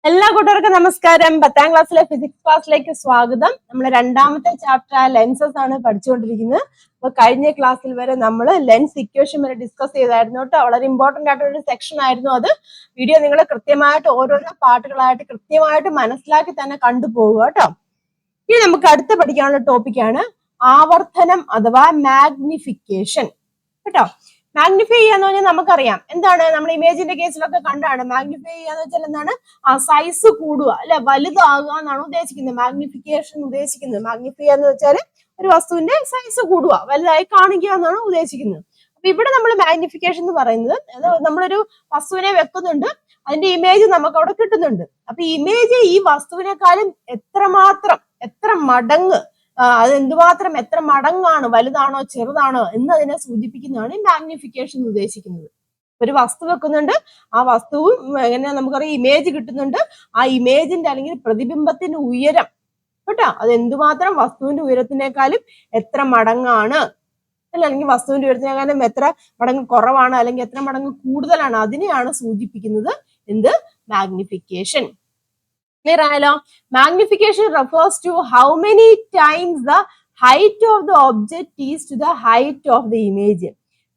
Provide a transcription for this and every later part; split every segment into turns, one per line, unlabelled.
എല്ലാ കൂട്ടുകാർക്കും നമസ്കാരം. 10ാം ക്ലാസ്സിലെ ഫിസിക്സ് ക്ലാസ്സിലേക്ക് സ്വാഗതം. നമ്മൾ രണ്ടാമത്തെ ചാപ്റ്റർ ലെൻസസ് ആണ് പഠിച്ചുകൊണ്ടിരിക്കുന്നത്. അപ്പൊ കഴിഞ്ഞ ക്ലാസ്സിൽ വരെ നമ്മൾ ലെൻസ് ഇക്വേഷൻ വരെ ഡിസ്കസ് ചെയ്തായിരുന്നു കേട്ടോ. വളരെ ഇമ്പോർട്ടന്റ് ആയിട്ടുള്ള ഒരു സെക്ഷൻ ആയിരുന്നു അത്. വീഡിയോ നിങ്ങൾ കൃത്യമായിട്ട് ഓരോരോ പാർട്ടുകളായിട്ട് കൃത്യമായിട്ട് മനസ്സിലാക്കി തന്നെ കണ്ടുപോകുക കേട്ടോ. ഇനി നമുക്ക് അടുത്ത പഠിക്കാനുള്ള ടോപ്പിക്കാണ് ആവർത്തനം അഥവാ മാഗ്നിഫിക്കേഷൻ കേട്ടോ. മാഗ്നിഫൈ ചെയ്യാന്ന് പറഞ്ഞാൽ നമുക്കറിയാം എന്താണ്, നമ്മൾ ഇമേജിന്റെ കേസിലൊക്കെ കണ്ടാണ്. മാഗ്നിഫൈ ചെയ്യാന്ന് വെച്ചാൽ എന്താണ്, ആ സൈസ് കൂടുക അല്ലെ, വലുതാകുക എന്നാണ് ഉദ്ദേശിക്കുന്നത്. മാഗ്നിഫിക്കേഷൻ ഉദ്ദേശിക്കുന്നത് മാഗ്നിഫൈ എന്ന് വെച്ചാൽ ഒരു വസ്തുവിന്റെ സൈസ് കൂടുക, വലുതായി കാണിക്കുക എന്നാണ് ഉദ്ദേശിക്കുന്നത്. അപ്പൊ ഇവിടെ നമ്മൾ മാഗ്നിഫിക്കേഷൻ എന്ന് പറയുന്നത് നമ്മളൊരു വസ്തുവിനെ വെക്കുന്നുണ്ട്, അതിന്റെ ഇമേജ് നമുക്ക് അവിടെ കിട്ടുന്നുണ്ട്. അപ്പൊ ഇമേജ് ഈ വസ്തുവിനെക്കാളും എത്ര മടങ്ങ്, അത് എന്തുമാത്രം എത്ര മടങ്ങാണ്, വലുതാണോ ചെറുതാണോ എന്നതിനെ സൂചിപ്പിക്കുന്നതാണ് ഈ മാഗ്നിഫിക്കേഷൻ ഉദ്ദേശിക്കുന്നത്. ഒരു വസ്തു വെക്കുന്നുണ്ട്, ആ വസ്തുവും എങ്ങനെ നമുക്കറിയാം ഇമേജ് കിട്ടുന്നുണ്ട്. ആ ഇമേജിന്റെ അല്ലെങ്കിൽ പ്രതിബിംബത്തിന്റെ ഉയരം കേട്ടോ, അത് എന്തുമാത്രം വസ്തുവിന്റെ ഉയരത്തിനേക്കാളും എത്ര മടങ്ങാണ്, അല്ലെങ്കിൽ വസ്തുവിന്റെ ഉയരത്തിനേക്കാളും എത്ര മടങ്ങ് കുറവാണ്, അല്ലെങ്കിൽ എത്ര മടങ്ങ് കൂടുതലാണ്, അതിനെയാണ് സൂചിപ്പിക്കുന്നത് എന്ത്, മാഗ്നിഫിക്കേഷൻ. Clear ആയല്ലോ? Magnification refers to how many times the height of the object is to the height of the image.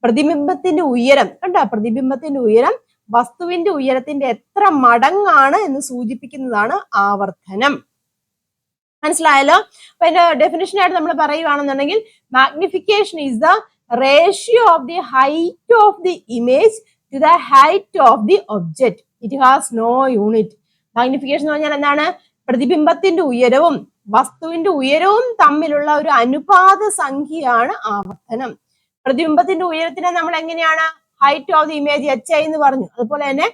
പ്രതിബിംബത്തിന്റെ ഉയരം കണ്ടോ, പ്രതിബിംബത്തിന്റെ ഉയരം വസ്തുവിന്റെ ഉയരത്തിന്റെ എത്ര മടങ്ങാണ് എന്ന് സൂചിപ്പിക്കുന്നതാണ് ആവർത്തനം. മനസ്സിലായല്ലോ? അപ്പൊ അതിന്റെ ഡെഫിനിഷൻ ആയിട്ട് നമ്മൾ പറയുകയാണെന്നുണ്ടെങ്കിൽ magnification is the ratio of the height of the image to the height of the object. It has no unit. Magnification എന്ന് പറഞ്ഞാൽ എന്താണ്, പ്രതിബിംബത്തിന്റെ ഉയരവും വസ്തുവിന്റെ ഉയരവും തമ്മിലുള്ള ഒരു അനുപാത സംഖ്യയാണ് ആവർത്തനം. പ്രതിബിംബത്തിന്റെ ഉയരത്തിനെ നമ്മൾ എങ്ങനെയാണ് height of the image HI എന്ന് പറഞ്ഞു, അതുപോലെ തന്നെ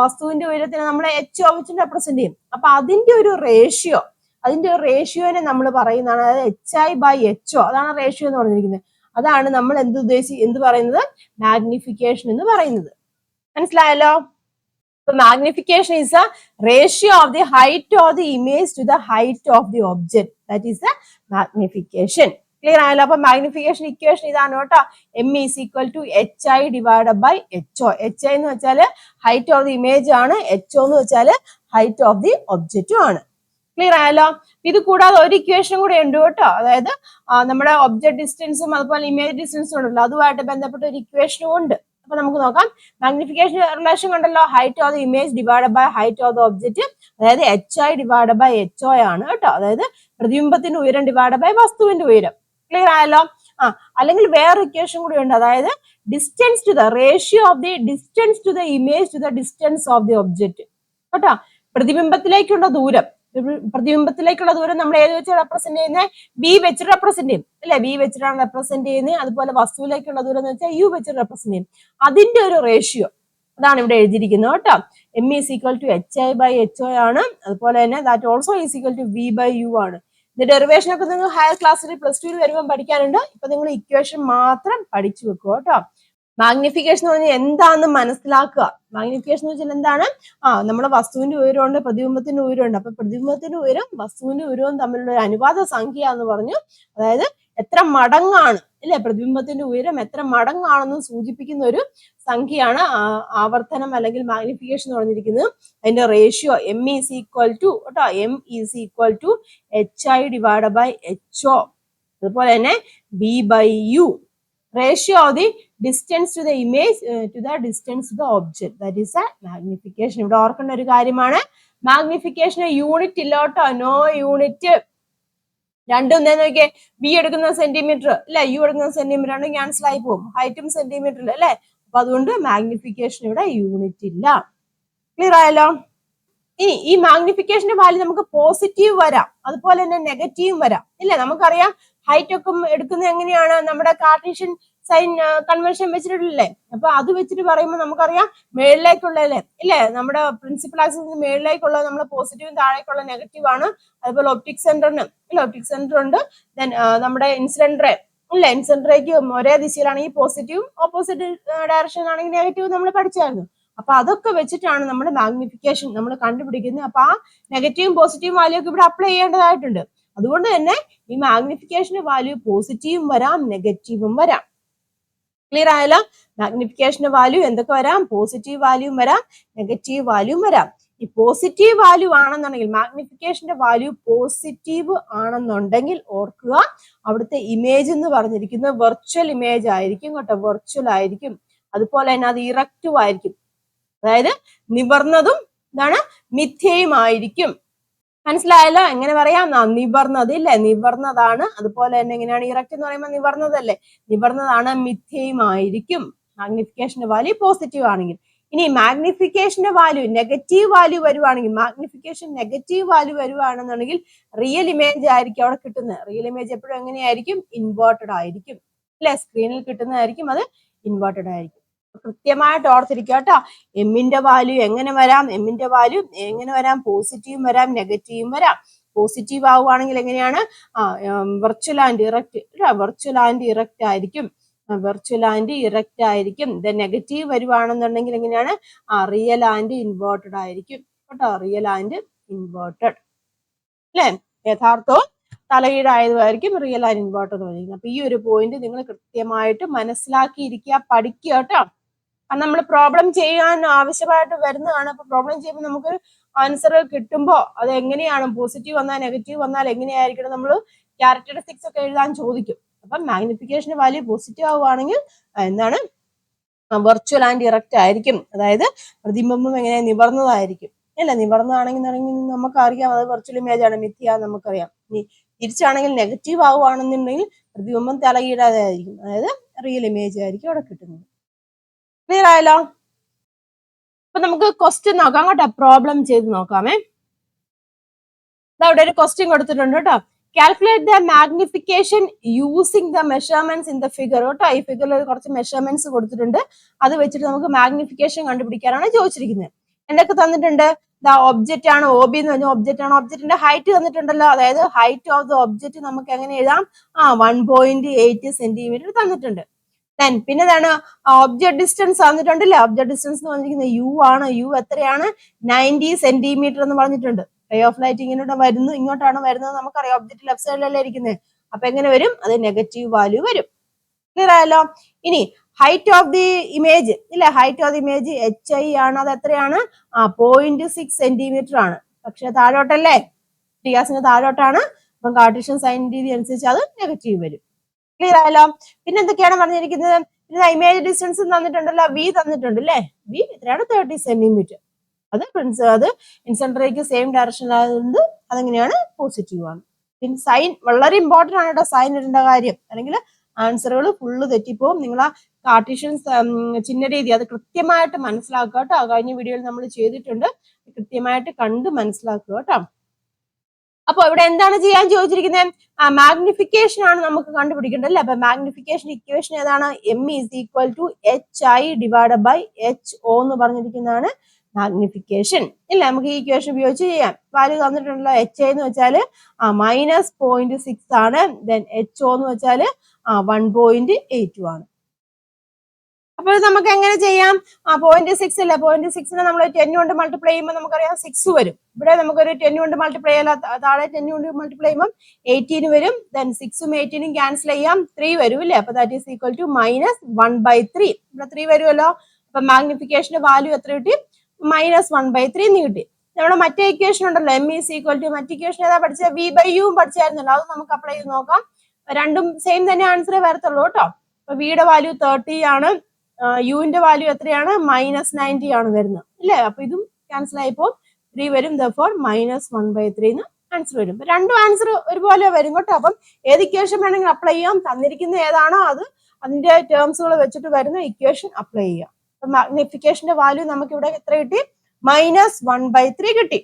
വസ്തുവിന്റെ ഉയരത്തിനെ നമ്മൾ HO വെച്ച് റെപ്രസെന്റ് ചെയ്യും. അപ്പൊ അതിന്റെ ഒരു റേഷ്യോനെ നമ്മൾ പറയുന്നതാണ്, അതായത് HI/HO, അതാണ് റേഷ്യോ എന്ന് പറഞ്ഞിരിക്കുന്നത്. അതാണ് നമ്മൾ എന്ത് പറയുന്നത്, മാഗ്നിഫിക്കേഷൻ എന്ന് പറയുന്നത്. മനസ്സിലായല്ലോ? So magnification is a ratio of the height of the image to the height of the object. That is the magnification. Clear ആയല്ലോ? അപ്പൊ മാഗ്നിഫിക്കേഷൻ ഇക്വേഷൻ ഇതാണ് കേട്ടോ. M is equal to HI divided by HO. HI എന്ന് വെച്ചാൽ height of the image ആണ്, HO എന്ന് വെച്ചാൽ height of the ഒബ്ജക്റ്റും ആണ്. ക്ലിയർ ആയല്ലോ? ഇത് കൂടാതെ ഒരു ഇക്വേഷൻ കൂടെ ഉണ്ട് കേട്ടോ. അതായത് നമ്മുടെ ഒബ്ജക്ട് ഡിസ്റ്റൻസും അതുപോലെ ഇമേജ് ഡിസ്റ്റൻസും ഉണ്ടല്ലോ, അതുമായിട്ട് ബന്ധപ്പെട്ട ഒരു ഇക്വേഷനും ഉണ്ട്. അപ്പൊ നമുക്ക് നോക്കാം. മാഗ്നിഫിക്കേഷൻ റിലേഷൻ കണ്ടല്ലോ, height of the image divide by height of the object, അതായത് HI ഡിവൈഡ് ബൈ HO ആണ് കേട്ടോ. അതായത് പ്രതിബിംബത്തിന്റെ ഉയരം ഡിവൈഡ് ബൈ വസ്തുവിന്റെ ഉയരം. ക്ലിയർ ആയല്ലോ? അല്ലെങ്കിൽ വേറെ ഇക്വേഷൻ കൂടി ഉണ്ട്, അതായത് distance to the ratio of the distance to the image to the distance of the object കേട്ടോ. പ്രതിബിംബത്തിലേക്കുള്ള ദൂരം നമ്മൾ ഏത് വെച്ച് റെപ്രസെന്റ് ചെയ്യുന്നത്, B വെച്ച് റെപ്രസെന്റ് ചെയ്യും അല്ലെ, B വെച്ചിട്ടാണ് റെപ്രസെന്റ് ചെയ്യുന്നത്. അതുപോലെ വസ്തുവിലേക്കുള്ള ദൂരം എന്ന് വെച്ചാൽ U വെച്ച് റെപ്രസെന്റ് ചെയ്യും. അതിന്റെ ഒരു റേഷ്യോ അതാണ് ഇവിടെ എഴുതിയിരിക്കുന്നത് കേട്ടോ. M is equal to HI/HO ആണ്. അതുപോലെ തന്നെ that also is equal to V/U ആണ്. ഇത് ഡെറിവേഷൻ ഒക്കെ നിങ്ങൾ ഹയർ ക്ലാസ്സിൽ +2 വരുമ്പോൾ പഠിക്കാനുണ്ട്. ഇപ്പൊ നിങ്ങൾ ഇക്വേഷൻ മാത്രം പഠിച്ചു വെക്കുക കേട്ടോ. മാഗ്നിഫിക്കേഷൻ എന്ന് പറഞ്ഞാൽ എന്താണെന്ന് മനസ്സിലാക്കുക. മാഗ്നിഫിക്കേഷൻ എന്ന് വെച്ചാൽ എന്താണ്, നമ്മുടെ വസ്തുവിന്റെ ഉയരമുണ്ട്, പ്രതിബിംബത്തിന്റെ ഉയരമുണ്ട്. അപ്പൊ പ്രതിബിംബത്തിന്റെ ഉയരം വസ്തുവിന്റെ ഉയരവും തമ്മിലുള്ള ഒരു അനുപാത സംഖ്യ എന്ന് പറഞ്ഞു. അതായത് എത്ര മടങ്ങാണ് അല്ലെ, പ്രതിബിംബത്തിന്റെ ഉയരം എത്ര മടങ്ങാണെന്ന് സൂചിപ്പിക്കുന്ന ഒരു സംഖ്യയാണ് ആവർത്തനം അല്ലെങ്കിൽ മാഗ്നിഫിക്കേഷൻ എന്ന് പറഞ്ഞിരിക്കുന്നത്. അതിന്റെ ratio M is equal to കേട്ടോ, M is equal to HI divided by HO. അതുപോലെ തന്നെ V/U. Ratio of the distance to the image to the distance to the object, that is a magnification. ഇവിടെ ഓർക്കേണ്ട ഒരു കാര്യമാണ്, magnification unit ഇല്ല കേട്ടോ, no unit. രണ്ടും എന്താ നോക്കിയേ, B എടുക്കുന്ന സെന്റിമീറ്റർ അല്ലെ, U എടുക്കുന്ന സെന്റിമീറ്റർ ആണ്, ക്യാൻസൽ ആയി പോകും, ഹൈറ്റും സെന്റിമീറ്ററിൽ അല്ലെ. അപ്പൊ അതുകൊണ്ട് മാഗ്നിഫിക്കേഷൻ ഇവിടെ യൂണിറ്റ് ഇല്ല. ക്ലിയർ ആയല്ലോ? ഇനി ഈ മാഗ്നിഫിക്കേഷന്റെ വാല്യൂ നമുക്ക് പോസിറ്റീവ് വരാം, അതുപോലെ തന്നെ നെഗറ്റീവ് വരാം ഇല്ലേ. നമുക്കറിയാം ഹൈറ്റ് ഒക്കെ എടുക്കുന്നത് എങ്ങനെയാണ്, നമ്മുടെ കാർട്ടീഷ്യൻ സൈൻ കൺവെൻഷൻ വെച്ചിട്ടില്ലേ. അപ്പൊ അത് വെച്ചിട്ട് പറയുമ്പോൾ നമുക്കറിയാം മേളിലേക്കുള്ളതല്ലേ ഇല്ലേ, നമ്മുടെ പ്രിൻസിപ്പൽ ആക്സിസിന് മേളിലേക്കുള്ള നമ്മുടെ പോസിറ്റീവും താഴേക്കുള്ള നെഗറ്റീവ് ആണ്. അതുപോലെ ഒപ്റ്റിക് സെന്ററിന് ഇല്ല, ഒപ്റ്റിക് സെന്റർ ഉണ്ട്. ദെൻ നമ്മുടെ ഇൻസിഡന്റ് റേ ഇല്ല, ഇൻസിഡന്റ് റേക്ക് ഒരേ ദിശയിലാണെങ്കിൽ പോസിറ്റീവ്, ഓപ്പോസിറ്റ് ഡയറക്ഷൻ ആണെങ്കിൽ നെഗറ്റീവ് നമ്മൾ പഠിച്ചായിരുന്നു. അപ്പൊ അതൊക്കെ വെച്ചിട്ടാണ് നമ്മുടെ മാഗ്നിഫിക്കേഷൻ നമ്മൾ കണ്ടുപിടിക്കുന്നത്. അപ്പൊ ആ നെഗറ്റീവും പോസിറ്റീവും വാല്യൂ ഒക്കെ ഇവിടെ അപ്ലൈ ചെയ്യേണ്ടതായിട്ടുണ്ട്. അതുകൊണ്ട് തന്നെ ഈ മാഗ്നിഫിക്കേഷന്റെ വാല്യൂ പോസിറ്റീവും വരാം, നെഗറ്റീവും വരാം. ക്ലിയർ ആയല്ലോ? മാഗ്നിഫിക്കേഷന്റെ വാല്യൂ എന്തൊക്കെ വരാം, പോസിറ്റീവ് വാല്യൂം വരാം, നെഗറ്റീവ് വാല്യൂം വരാം. ഈ പോസിറ്റീവ് വാല്യൂ ആണെന്നുണ്ടെങ്കിൽ, മാഗ്നിഫിക്കേഷന്റെ വാല്യൂ പോസിറ്റീവ് ആണെന്നുണ്ടെങ്കിൽ ഓർക്കുക, അവിടുത്തെ ഇമേജ് എന്ന് പറഞ്ഞിരിക്കുന്നത് വെർച്വൽ ഇമേജ് ആയിരിക്കും കേട്ടോ, വെർച്വൽ ആയിരിക്കും. അതുപോലെ തന്നെ അത് ഇറക്റ്റീവ് ആയിരിക്കും, അതായത് നിവർന്നതും എന്താണ് മിഥ്യയുമായിരിക്കും. മനസ്സിലായല്ലോ? എങ്ങനെ പറയാം? നിവർന്നത് ഇല്ലേ, നിവർന്നതാണ്. അതുപോലെ തന്നെ എങ്ങനെയാണ് ഇറക്റ്റ് എന്ന് പറയുമ്പോൾ നിവർന്നതല്ലേ, നിവർന്നതാണ്, മിഥ്യയുമായിരിക്കും മാഗ്നിഫിക്കേഷന്റെ വാല്യൂ പോസിറ്റീവ് ആണെങ്കിൽ. ഇനി മാഗ്നിഫിക്കേഷന്റെ വാല്യൂ നെഗറ്റീവ് വാല്യൂ വരുവാണെങ്കിൽ, മാഗ്നിഫിക്കേഷൻ നെഗറ്റീവ് വാല്യൂ വരുവാണെന്നുണ്ടെങ്കിൽ റിയൽ ഇമേജ് ആയിരിക്കും അവിടെ കിട്ടുന്നത്. റിയൽ ഇമേജ് എപ്പോഴും എങ്ങനെയായിരിക്കും? ഇൻവേർട്ടഡ് ആയിരിക്കും അല്ലെ, സ്ക്രീനിൽ കിട്ടുന്നതായിരിക്കും അത് ഇൻവേർട്ടഡ് ആയിരിക്കും. കൃത്യമായിട്ട് ഓർത്തിരിക്കുക കേട്ടോ. എമ്മിന്റെ വാല്യൂ എങ്ങനെ വരാം? എമ്മിന്റെ വാല്യൂ എങ്ങനെ വരാം? പോസിറ്റീവും വരാം, നെഗറ്റീവും വരാം. പോസിറ്റീവ് ആവുകയാണെങ്കിൽ എങ്ങനെയാണ്? Virtual and erect, virtual and erect ആയിരിക്കും, വെർച്വൽ ആൻഡ് ഇറക്റ്റ് ആയിരിക്കും. നെഗറ്റീവ് വരുവാണെന്നുണ്ടെങ്കിൽ എങ്ങനെയാണ്? റിയൽ ആൻഡ് ഇൻവേർട്ടഡ് ആയിരിക്കും കേട്ടോ, റിയൽ ആൻഡ് ഇൻവേർട്ടഡ് അല്ലെ. യഥാർത്ഥവും തലകീഴായതുമായിരിക്കും റിയൽ ആൻഡ് ഇൻവേർട്ടഡ് എന്ന് പറയുന്നത്. അപ്പൊ ഈ ഒരു പോയിന്റ് നിങ്ങൾ കൃത്യമായിട്ട് മനസ്സിലാക്കിയിരിക്കുക, പഠിക്കുക കേട്ടോ. നമ്മൾ പ്രോബ്ലം ചെയ്യാൻ ആവശ്യമായിട്ട് വരുന്നതാണ്. അപ്പൊ പ്രോബ്ലം ചെയ്യുമ്പോൾ നമുക്ക് ആൻസർ കിട്ടുമ്പോൾ അത് എങ്ങനെയാണ്, പോസിറ്റീവ് വന്നാൽ നെഗറ്റീവ് വന്നാൽ എങ്ങനെയായിരിക്കണം, നമ്മൾ ക്യാരക്ടറിസ്റ്റിക്സ് ഒക്കെ എഴുതാൻ ചോദിക്കും. അപ്പം മാഗ്നിഫിക്കേഷൻ വാല്യൂ പോസിറ്റീവ് ആവുകയാണെങ്കിൽ എന്താണ്? വെർച്വൽ ആൻഡ് ഇറക്റ്റ് ആയിരിക്കും, അതായത് പ്രതിബിംബം എങ്ങനെ നിവർന്നതായിരിക്കും അല്ല, നിവർന്നതാണെങ്കിൽ നമുക്കറിയാം അത് വെർച്വൽ ഇമേജ് ആണ്, മിഥ്യ നമുക്കറിയാം. ഇനി തിരിച്ചാണെങ്കിൽ നെഗറ്റീവ് ആവുകയാണെന്നുണ്ടെങ്കിൽ പ്രതിബിംബം തലകീഴാതായിരിക്കും, അതായത് റിയൽ ഇമേജ് ആയിരിക്കും അവിടെ കിട്ടുന്നത്. ക്ലിയർ ആയല്ലോ? അപ്പൊ നമുക്ക് ക്വസ്റ്റ്യൻ നോക്കാം കേട്ടോ, പ്രോബ്ലം ചെയ്ത് നോക്കാമേ. അവിടെ ഒരു ക്വസ്റ്റ്യൻ കൊടുത്തിട്ടുണ്ട് കേട്ടോ. Calculate the magnification using the measurements in the figure കേട്ടോ. ഈ ഫിഗറിൽ കുറച്ച് മെഷർമെന്റ്സ് കൊടുത്തിട്ടുണ്ട്, അത് വെച്ചിട്ട് നമുക്ക് മാഗ്നിഫിക്കേഷൻ കണ്ടുപിടിക്കാനാണ് ചോദിച്ചിരിക്കുന്നത്. എന്തൊക്കെ തന്നിട്ടുണ്ട്? ദ ഒബ്ജക്റ്റ് ആണ്, OB എന്ന് പറഞ്ഞ ഒബ്ജക്റ്റ് ആണ്. ഒബ്ജക്റ്റിന്റെ ഹൈറ്റ് തന്നിട്ടുണ്ടല്ലോ, അതായത് ഹൈറ്റ് ഓഫ് ദ ഒബ്ജക്റ്റ് നമുക്ക് എങ്ങനെ എഴുതാം? 1.8 സെന്റിമീറ്റർ തന്നിട്ടുണ്ട്. പിന്നെ എന്താണ്? ഒബ്ജക്ട് ഡിസ്റ്റൻസ് തന്നിട്ടുണ്ടല്ലേ. ഒബ്ജക്ട് ഡിസ്റ്റൻസ് എന്ന് പറഞ്ഞിരിക്കുന്നത് U ആണ്. U എത്രയാണ്? 90 സെന്റിമീറ്റർ എന്ന് പറഞ്ഞിട്ടുണ്ട്. റേ ഓഫ് ലൈറ്റ് ഇങ്ങോട്ട് വരുന്നു, ഇങ്ങോട്ടാണ് വരുന്നത് നമുക്കറിയാം, ഒബ്ജക്ട് ലെഫ്റ്റ് സൈഡിലല്ലേ ഇരിക്കുന്നത്. അപ്പൊ എങ്ങനെ വരും? അത് നെഗറ്റീവ് വാല്യൂ വരും. ക്ലിയർ ആയല്ലോ? ഇനി ഹൈറ്റ് ഓഫ് ദി ഇമേജ് ഇല്ല, height of the image HI ആണ്. അത് എത്രയാണ്? 0.6 സെന്റിമീറ്റർ ആണ്. പക്ഷെ താഴോട്ടല്ലേ, ഡിയാസിന് താഴോട്ടാണ്. അപ്പം കാർട്ടീഷ്യൻ സൈൻ രീതി അനുസരിച്ച് അത് നെഗറ്റീവ് വരും. ക്ലിയർ ആയല്ലോ? പിന്നെ എന്തൊക്കെയാണ് പറഞ്ഞിരിക്കുന്നത്? പിന്നെ ഇമേജ് ഡിസ്റ്റൻസ് തന്നിട്ടുണ്ടല്ലോ, V തന്നിട്ടുണ്ട് അല്ലേ. V എത്രയാണ്? 30 സെന്റിമീറ്റർ. അത് ഇൻസെൻട്രേക്ക് സെയിം ഡയറക്ഷൻ ആയതുകൊണ്ട് അതെങ്ങനെയാണ്? പോസിറ്റീവ് ആണ്. പിന്നെ സൈൻ വളരെ ഇമ്പോർട്ടന്റ് ആണ് കേട്ടോ, സൈൻ ഇടേണ്ട കാര്യം, അല്ലെങ്കിൽ ആൻസറുകൾ ഫുള്ള് തെറ്റിപ്പോവും. നിങ്ങൾ ആ കാർട്ടീഷ്യൻ ചിഹ്ന രീതി അത് കൃത്യമായിട്ട് മനസ്സിലാക്കുക കേട്ടോ. കഴിഞ്ഞ വീഡിയോയിൽ നമ്മൾ ചെയ്തിട്ടുണ്ട്, കൃത്യമായിട്ട് കണ്ട് മനസ്സിലാക്കുക കേട്ടോ. അപ്പൊ ഇവിടെ എന്താണ് ചെയ്യാൻ ചോദിച്ചിരിക്കുന്നത്? മാഗ്നിഫിക്കേഷൻ ആണ് നമുക്ക് കണ്ടുപിടിക്കേണ്ടത് അല്ലേ. അപ്പൊ മാഗ്നിഫിക്കേഷൻ ഇക്വേഷൻ ഏതാണ്? M = HI divided by HO എന്ന് പറഞ്ഞിരിക്കുന്നതാണ് മാഗ്നിഫിക്കേഷൻ ഇല്ല. നമുക്ക് ഈ ഇക്വേഷൻ ഉപയോഗിച്ച് ചെയ്യാം. വാല്യൂ തന്നിട്ടുണ്ടല്ലോ. HI എന്ന് വെച്ചാല് -0.6 ആണ്. ദെൻ HO എന്ന് വെച്ചാല് 1.82 ആണ്. അപ്പോൾ നമുക്ക് എങ്ങനെ ചെയ്യാം? 0.6 അല്ലേ, 0.6നെ നമ്മൾ 10 കൊണ്ട് മൾട്ടിപ്ലൈ ചെയ്യുമ്പോൾ നമുക്കറിയാം 6 വരും. ഇവിടെ നമുക്കൊരു 10 കൊണ്ട് മൾട്ടിപ്ലൈ ചെയ്യാൻ താഴെ 10 കൊണ്ട് മൾട്ടിപ്ലൈ ചെയ്യുമ്പോൾ 18 വരും. ദെൻ 6ഉം 18ഉം ക്യാൻസൽ ചെയ്യാം, 3 വരും ഇല്ലേ. അപ്പൊ ദാറ്റ് ഈസ് ഈക്വൽ ടു -1/3. ഇവിടെ 3 വരുമല്ലോ. അപ്പൊ മാഗ്നിഫിക്കേഷന്റെ വാല്യൂ എത്ര കിട്ടി? -1/3 എന്ന് കിട്ടി. നമ്മുടെ മറ്റേ ഇക്വേഷൻ ഉണ്ടല്ലോ, M = മറ്റേ ഇക്വേഷൻ ഏതാ പഠിച്ചത്? V/U പഠിച്ചായിരുന്നല്ലോ, അത് നമുക്ക് അപ്ലൈ ചെയ്ത് നോക്കാം. രണ്ടും സെയിം തന്നെ ആൻസറേ വരത്തുള്ളൂ കേട്ടോ. അപ്പൊ വിയുടെ വാല്യൂ 30 ആണ്, യുവിന്റെ വാല്യൂ എത്രയാണ്? -90 ആണ് വരുന്നത് ഇല്ലേ. അപ്പൊ ഇതും ക്യാൻസൽ ആയിപ്പോ 3 വരും. therefore -1/3 എന്ന് ആൻസർ വരും. രണ്ടും ആൻസർ ഒരുപോലെ വരും കേട്ടോ. അപ്പം ഏത് ഇക്വേഷൻ വേണമെങ്കിലും അപ്ലൈ ചെയ്യാം. തന്നിരിക്കുന്ന ഏതാണോ അത് അതിന്റെ ടേംസുകൾ വെച്ചിട്ട് വരുന്ന ഇക്വേഷൻ അപ്ലൈ ചെയ്യാം. അപ്പൊ മാഗ്നിഫിക്കേഷന്റെ വാല്യൂ നമുക്ക് ഇവിടെ എത്ര കിട്ടി? -1/3 കിട്ടി.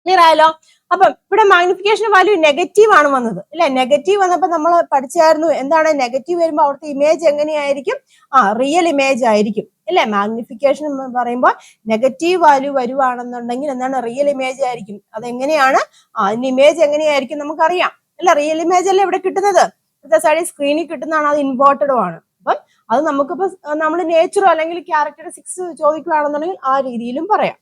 ക്ലിയർ ആയല്ലോ? അപ്പം ഇവിടെ മാഗ്നിഫിക്കേഷൻ വാല്യൂ നെഗറ്റീവ് ആണ് വന്നത് അല്ലെ. നെഗറ്റീവ് വന്നപ്പോൾ നമ്മൾ പഠിച്ചായിരുന്നു എന്താണ് നെഗറ്റീവ് വരുമ്പോൾ അവിടുത്തെ ഇമേജ് എങ്ങനെയായിരിക്കും? റിയൽ ഇമേജ് ആയിരിക്കും അല്ലെ. മാഗ്നിഫിക്കേഷൻ എന്ന് പറയുമ്പോൾ നെഗറ്റീവ് വാല്യൂ വരുവാണെന്നുണ്ടെങ്കിൽ എന്താണ്? റിയൽ ഇമേജ് ആയിരിക്കും. അതെങ്ങനെയാണ്? അതിന്റെ ഇമേജ് എങ്ങനെയായിരിക്കും നമുക്കറിയാം അല്ല. റിയൽ ഇമേജ് അല്ലേ ഇവിടെ കിട്ടുന്നത്, ഇവിടുത്തെ സൈഡിൽ സ്ക്രീനിൽ കിട്ടുന്നതാണ്, അത് ഇൻവേർട്ടഡും ആണ്. അപ്പം അത് നമുക്കിപ്പോ നമ്മൾ നേച്ചറോ അല്ലെങ്കിൽ ക്യാരക്ടറിസ്റ്റിക്സ് ചോദിക്കുകയാണെന്നുണ്ടെങ്കിൽ ആ രീതിയിലും പറയാം.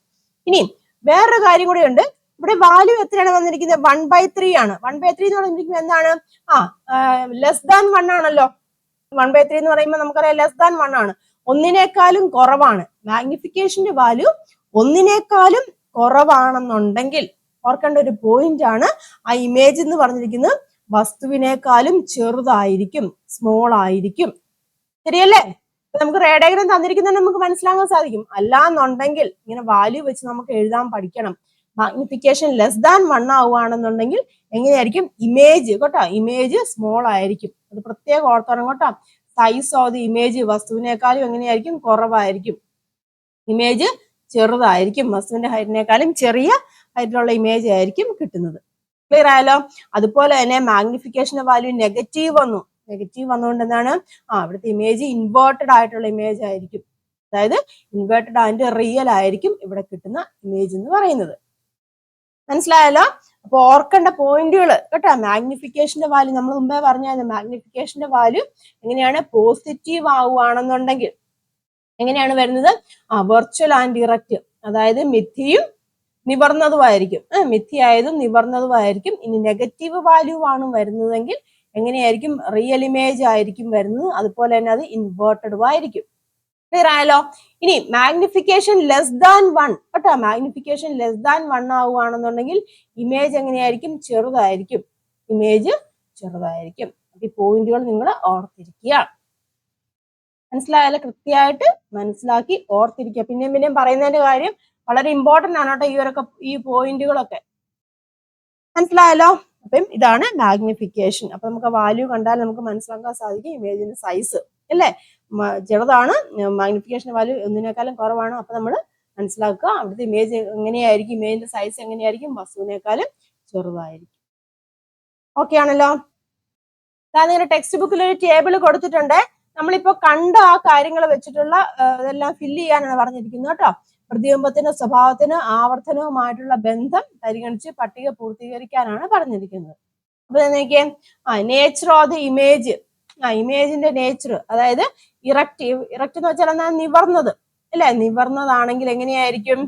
ഇനി വേറൊരു കാര്യം കൂടെ ഉണ്ട്. ഇവിടെ വാല്യൂ എത്രയാണ് വന്നിരിക്കുന്നത്? 1/3 ആണ്. 1/3 എന്ന് പറഞ്ഞിരിക്കുന്നത് എന്താണ്? <1 ആണല്ലോ. 1/3 എന്ന് പറയുമ്പോൾ നമുക്കറിയാം <1 ആണ്, ഒന്നിനേക്കാളും കുറവാണ്. മാഗ്നിഫിക്കേഷന്റെ വാല്യൂ ഒന്നിനേക്കാളും കുറവാണെന്നുണ്ടെങ്കിൽ ഓർക്കേണ്ട ഒരു പോയിന്റ് ആണ് ആ ഇമേജ് എന്ന് പറഞ്ഞിരിക്കുന്നത് വസ്തുവിനേക്കാളും ചെറുതായിരിക്കും, സ്മോൾ ആയിരിക്കും. ശരിയല്ലേ? നമുക്ക് റേ ഡയഗ്രം തന്നിരിക്കുന്നത് നമുക്ക് മനസ്സിലാക്കാൻ സാധിക്കും. അല്ലാന്നുണ്ടെങ്കിൽ ഇങ്ങനെ വാല്യൂ വെച്ച് നമുക്ക് എഴുതാൻ പഠിക്കണം. മാഗ്നിഫിക്കേഷൻ ലെസ് ദാൻ 1 ആവുകയാണെന്നുണ്ടെങ്കിൽ എങ്ങനെയായിരിക്കും? ഇമേജ് കേട്ടോ, ഇമേജ് സ്മോൾ ആയിരിക്കും. അത് പ്രത്യേകം ഓർത്തോണം കേട്ടോ. സൈസ് ഓഫ് ദി ഇമേജ് വസ്തുവിനേക്കാളും എങ്ങനെയായിരിക്കും? കുറവായിരിക്കും. ഇമേജ് ചെറുതായിരിക്കും, വസ്തുവിന്റെ ഹൈറ്റിനേക്കാളും ചെറിയ ഹൈറ്റിലുള്ള ഇമേജ് ആയിരിക്കും കിട്ടുന്നത്. ക്ലിയർ ആയല്ലോ? അതുപോലെ തന്നെ മാഗ്നിഫിക്കേഷന്റെ വാല്യൂ നെഗറ്റീവ് വന്നു. നെഗറ്റീവ് വന്നുകൊണ്ട് എന്താണ്? ഇവിടുത്തെ ഇമേജ് ഇൻവേർട്ടഡ് ആയിട്ടുള്ള ഇമേജ് ആയിരിക്കും. അതായത് ഇൻവേർട്ടഡ് ആൻഡ് റിയൽ ആയിരിക്കും ഇവിടെ കിട്ടുന്ന ഇമേജ് എന്ന് പറയുന്നത്. മനസ്സിലായല്ലോ? അപ്പൊ ഓർക്കേണ്ട പോയിന്റുകൾ കേട്ടോ. മാഗ്നിഫിക്കേഷന്റെ വാല്യൂ നമ്മൾ മുമ്പേ പറഞ്ഞായിരുന്നു. മാഗ്നിഫിക്കേഷന്റെ വാല്യൂ എങ്ങനെയാണ്? പോസിറ്റീവ് ആവുകയാണെന്നുണ്ടെങ്കിൽ എങ്ങനെയാണ് വരുന്നത്? വെർച്വൽ ആൻഡ് ഇറക്റ്റ്, അതായത് മിഥ്യയും നിവർന്നതുമായിരിക്കും. മിഥ്യയായതും നിവർന്നതുമായിരിക്കും. ഇനി നെഗറ്റീവ് വാല്യൂ ആണ് വരുന്നതെങ്കിൽ എങ്ങനെയായിരിക്കും? റിയൽ ഇമേജ് ആയിരിക്കും വരുന്നത്. അതുപോലെ തന്നെ അത് ഇൻവേർട്ടഡും ആയിരിക്കും. ക്ലിയർ ആയല്ലോ? ഇനി മാഗ്നിഫിക്കേഷൻ ലെസ് ദാൻ 1 കേട്ടോ. മാഗ്നിഫിക്കേഷൻ ലെസ് ദാൻ 1 ആവുകയാണെന്നുണ്ടെങ്കിൽ ഇമേജ് എങ്ങനെയായിരിക്കും? ചെറുതായിരിക്കും. ഇമേജ് ചെറുതായിരിക്കും. ഈ പോയിന്റുകൾ നിങ്ങൾ ഓർത്തിരിക്കുക. മനസ്സിലായാലും കൃത്യമായിട്ട് മനസ്സിലാക്കി ഓർത്തിരിക്കുക. പിന്നെയും പറയുന്നതിന്റെ കാര്യം വളരെ ഇമ്പോർട്ടന്റ് ആണ് കേട്ടോ. ഈ പോയിന്റുകളൊക്കെ മനസ്സിലായല്ലോ? അപ്പം ഇതാണ് മാഗ്നിഫിക്കേഷൻ. അപ്പൊ നമുക്ക് വാല്യൂ കണ്ടാൽ നമുക്ക് മനസ്സിലാക്കാൻ സാധിക്കും ഇമേജിന്റെ സൈസ് അല്ലേ? ചെറുതാണ്, മാഗ്നിഫിക്കേഷൻ വാല്യൂ ഒന്നിനേക്കാളും കുറവാണ്. അപ്പൊ നമ്മൾ മനസ്സിലാക്കുക അവിടുത്തെ ഇമേജ് എങ്ങനെയായിരിക്കും? ഇമേജിന്റെ സൈസ് എങ്ങനെയായിരിക്കും? വസ്തുവിനേക്കാളും ചെറുതായിരിക്കും. ഓക്കെ ആണല്ലോ? നിങ്ങളുടെ ടെക്സ്റ്റ് ബുക്കിൽ ഒരു ടേബിൾ കൊടുത്തിട്ടുണ്ട്. നമ്മളിപ്പോ കണ്ട ആ കാര്യങ്ങൾ വെച്ചിട്ടുള്ള ഇതെല്ലാം ഫില്ല് ചെയ്യാനാണ് പറഞ്ഞിരിക്കുന്നത് കേട്ടോ. പ്രതിബിംബത്തിന് സ്വഭാവത്തിന് ആവർത്തനവുമായിട്ടുള്ള ബന്ധം പരിഗണിച്ച് പട്ടിക പൂർത്തീകരിക്കാനാണ് പറഞ്ഞിരിക്കുന്നത്. അപ്പൊ നോക്കിയേ, നേച്ചർ ഓഫ് ദി ഇമേജ്. ഇമേജിന്റെ നേച്ചർ, അതായത് ഇറക്റ്റ് എന്ന് വെച്ചാൽ എന്താ? നിവർന്നത് അല്ലെ? നിവർന്നതാണെങ്കിൽ എങ്ങനെയായിരിക്കും?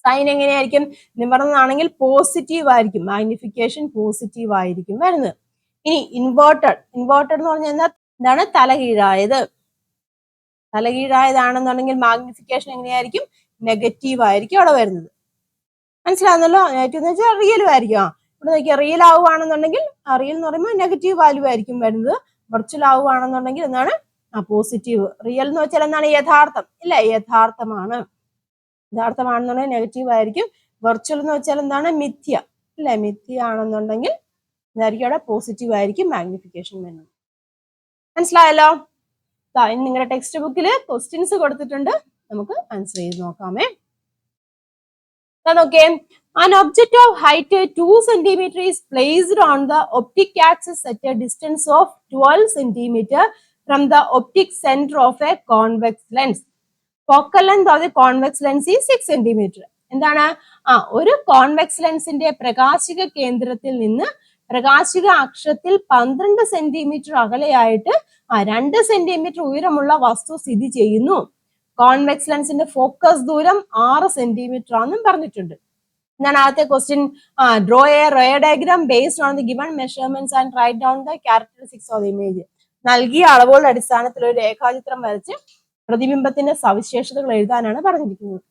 സൈൻ എങ്ങനെയായിരിക്കും? നിവർന്നതാണെങ്കിൽ പോസിറ്റീവ് ആയിരിക്കും. മാഗ്നിഫിക്കേഷൻ പോസിറ്റീവ് ആയിരിക്കും വരുന്നത്. ഇനി ഇൻവേർട്ടഡ് എന്ന് പറഞ്ഞാൽ എന്താണ്? തലകീഴായത്. തലകീഴായതാണെന്നുണ്ടെങ്കിൽ മാഗ്നിഫിക്കേഷൻ എങ്ങനെയായിരിക്കും? നെഗറ്റീവ് ആയിരിക്കും അവിടെ വരുന്നത്. മനസ്സിലാവുന്നല്ലോ? നെഗറ്റീവ് എന്ന് വെച്ചാൽ റിയലും ആയിരിക്കും. ഇവിടെ നോക്കിയാൽ റിയൽ ആവുകയാണെന്നുണ്ടെങ്കിൽ റിയൽ എന്ന് പറയുമ്പോൾ നെഗറ്റീവ് വാല്യൂ ആയിരിക്കും വരുന്നത്. വെർച്വൽ ആവുകയാണെന്നുണ്ടെങ്കിൽ എന്താണ്? പോസിറ്റീവ്. റിയൽ എന്ന് വെച്ചാൽ എന്താണ്? യഥാർത്ഥം ഇല്ല, യഥാർത്ഥമാണ്. യഥാർത്ഥമാണെന്നുണ്ടെങ്കിൽ നെഗറ്റീവ് ആയിരിക്കും. വെർച്വൽ എന്ന് വെച്ചാൽ എന്താണ്? മിഥ്യ അല്ലെ? മിഥ്യ ആണെന്നുണ്ടെങ്കിൽ ഇതായിരിക്കും അവിടെ പോസിറ്റീവ് ആയിരിക്കും മാഗ്നിഫിക്കേഷൻ വരുന്നത്. മനസ്സിലായല്ലോ? ഇനി നിങ്ങളുടെ ടെക്സ്റ്റ് ബുക്കിൽ ക്വസ്റ്റ്യൻസ് കൊടുത്തിട്ടുണ്ട്, നമുക്ക് ആൻസർ ചെയ്ത് നോക്കാമേ. നോക്കേ, an object of height 2 cm is placed on the optic axis at a distance of 12 cm from the optic center of a convex lens. Focal length of the convex lens is 6 cm. എന്താണ്? ഒരു convex ലെൻസിന്റെ പ്രകാശിക കേന്ദ്രത്തിൽ നിന്ന് പ്രകാശിക അക്ഷത്തിൽ 12 centimetre അകലെയായിട്ട് 2 centimetre ഉയരമുള്ള വസ്തു സ്ഥിതി ചെയ്യുന്നു. കോൺവെക്സ് ലെൻസിന്റെ ഫോക്കസ് ദൂരം 6 സെന്റിമീറ്റർ ആണെന്നും പറഞ്ഞിട്ടുണ്ട്. എന്താണ് ആദ്യത്തെ question? Draw a ray diagram based on the given measurements and write down the characteristics of the image. നൽകിയ അളവുകളുടെ അടിസ്ഥാനത്തിൽ ഒരു രേഖാചിത്രം വരച്ച് പ്രതിബിംബത്തിന്റെ സവിശേഷതകൾ എഴുതാനാണ് പറഞ്ഞിരിക്കുന്നത്.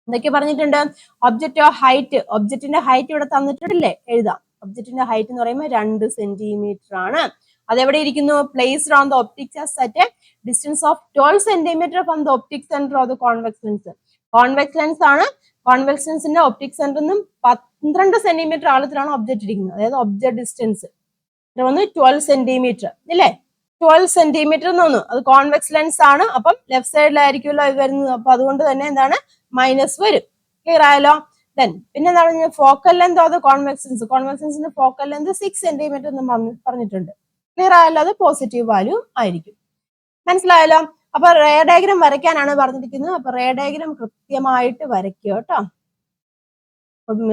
എന്തൊക്കെ പറഞ്ഞിട്ടുണ്ട്? ഒബ്ജക്റ്റ് ഓഫ് ഹൈറ്റ്, ഒബ്ജക്റ്റിന്റെ ഹൈറ്റ് ഇവിടെ തന്നിട്ടില്ലേ? എഴുതാം. ഒബ്ജക്റ്റിന്റെ ഹൈറ്റ് എന്ന് പറയുമ്പോൾ 2 സെന്റിമീറ്റർ ആണ്. അതെവിടെ ഇരിക്കുന്നു? Placed on the optic axis at A distance of 12 centimetre from the optic centre of the convex lens. Convex lens ആണ്. കോൺവെക്സ് ലെൻസിന്റെ ഒപ്റ്റിക് സെന്ററിൽ നിന്നും 12 സെന്റിമീറ്റർ ആഴത്തിലാണ് ഒബ്ജക്റ്റ് ഇരിക്കുന്നത്. അതായത് ഒബ്ജക്ട് ഡിസ്റ്റൻസ് 12 സെന്റിമീറ്റർ ഇല്ലേ? 12 സെന്റിമീറ്റർ എന്ന് തോന്നുന്നു. അത് കോൺവെക്സ് ലെൻസ് ആണ്. അപ്പം ലെഫ്റ്റ് സൈഡിലായിരിക്കുമല്ലോ ഇത് വരുന്നത്. അപ്പൊ അതുകൊണ്ട് തന്നെ എന്താണ്? മൈനസ് വരും. ക്ലിയർ ആയല്ലോ? പിന്നെ എന്താണ്? Focal length of the convex lens. Convex ലെൻസിന്റെ ഫോക്കൽ ലെങ്ത് 6 സെന്റിമീറ്റർ എന്ന് പറഞ്ഞിട്ടുണ്ട്. ക്ലിയർ ആയല്ലോ? അത് പോസിറ്റീവ് വാല്യൂ ആയിരിക്കും. മനസ്സിലായല്ലോ? അപ്പൊ റേ ഡയഗ്രാം വരയ്ക്കാനാണ് പറഞ്ഞിരിക്കുന്നത്. അപ്പൊ റേ ഡയഗ്രാം കൃത്യമായിട്ട് വരയ്ക്കുക കേട്ടോ.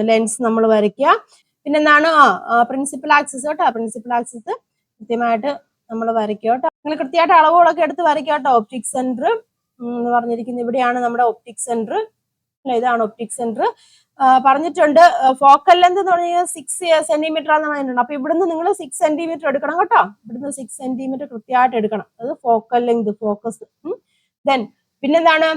ലെൻസ് നമ്മൾ വരയ്ക്കുക. പിന്നെ എന്താണ്? പ്രിൻസിപ്പൽ ആക്സിസ് കേട്ടോ. പ്രിൻസിപ്പൽ ആക്സിസ് കൃത്യമായിട്ട് നമ്മൾ വരയ്ക്കുക കേട്ടോ. നിങ്ങൾ കൃത്യമായിട്ട് അളവുകളൊക്കെ എടുത്ത് വരയ്ക്കുക കേട്ടോ. ഒപ്റ്റിക് സെന്റർ എന്ന് പറഞ്ഞിരിക്കുന്നത് ഇവിടെയാണ് നമ്മുടെ ഒപ്റ്റിക് സെന്റർ. ഇതാണ് ഒപ്റ്റിക് സെന്റർ. പറഞ്ഞിട്ടുണ്ട് ഫോക്കൽ ലെങ്ത് എന്ന് പറഞ്ഞാൽ 6 സെന്റിമീറ്റർ ആണെന്ന് പറഞ്ഞിട്ടുണ്ട്. അപ്പൊ ഇവിടുന്ന് നിങ്ങൾ 6 സെന്റിമീറ്റർ എടുക്കണം കേട്ടോ. ഇവിടുന്ന് 6 സെന്റിമീറ്റർ കൃത്യമായിട്ട് എടുക്കണം. അത് ഫോക്കൽ ലെങ്ത്, ഫോക്കസ്. പിന്നെന്താണ്?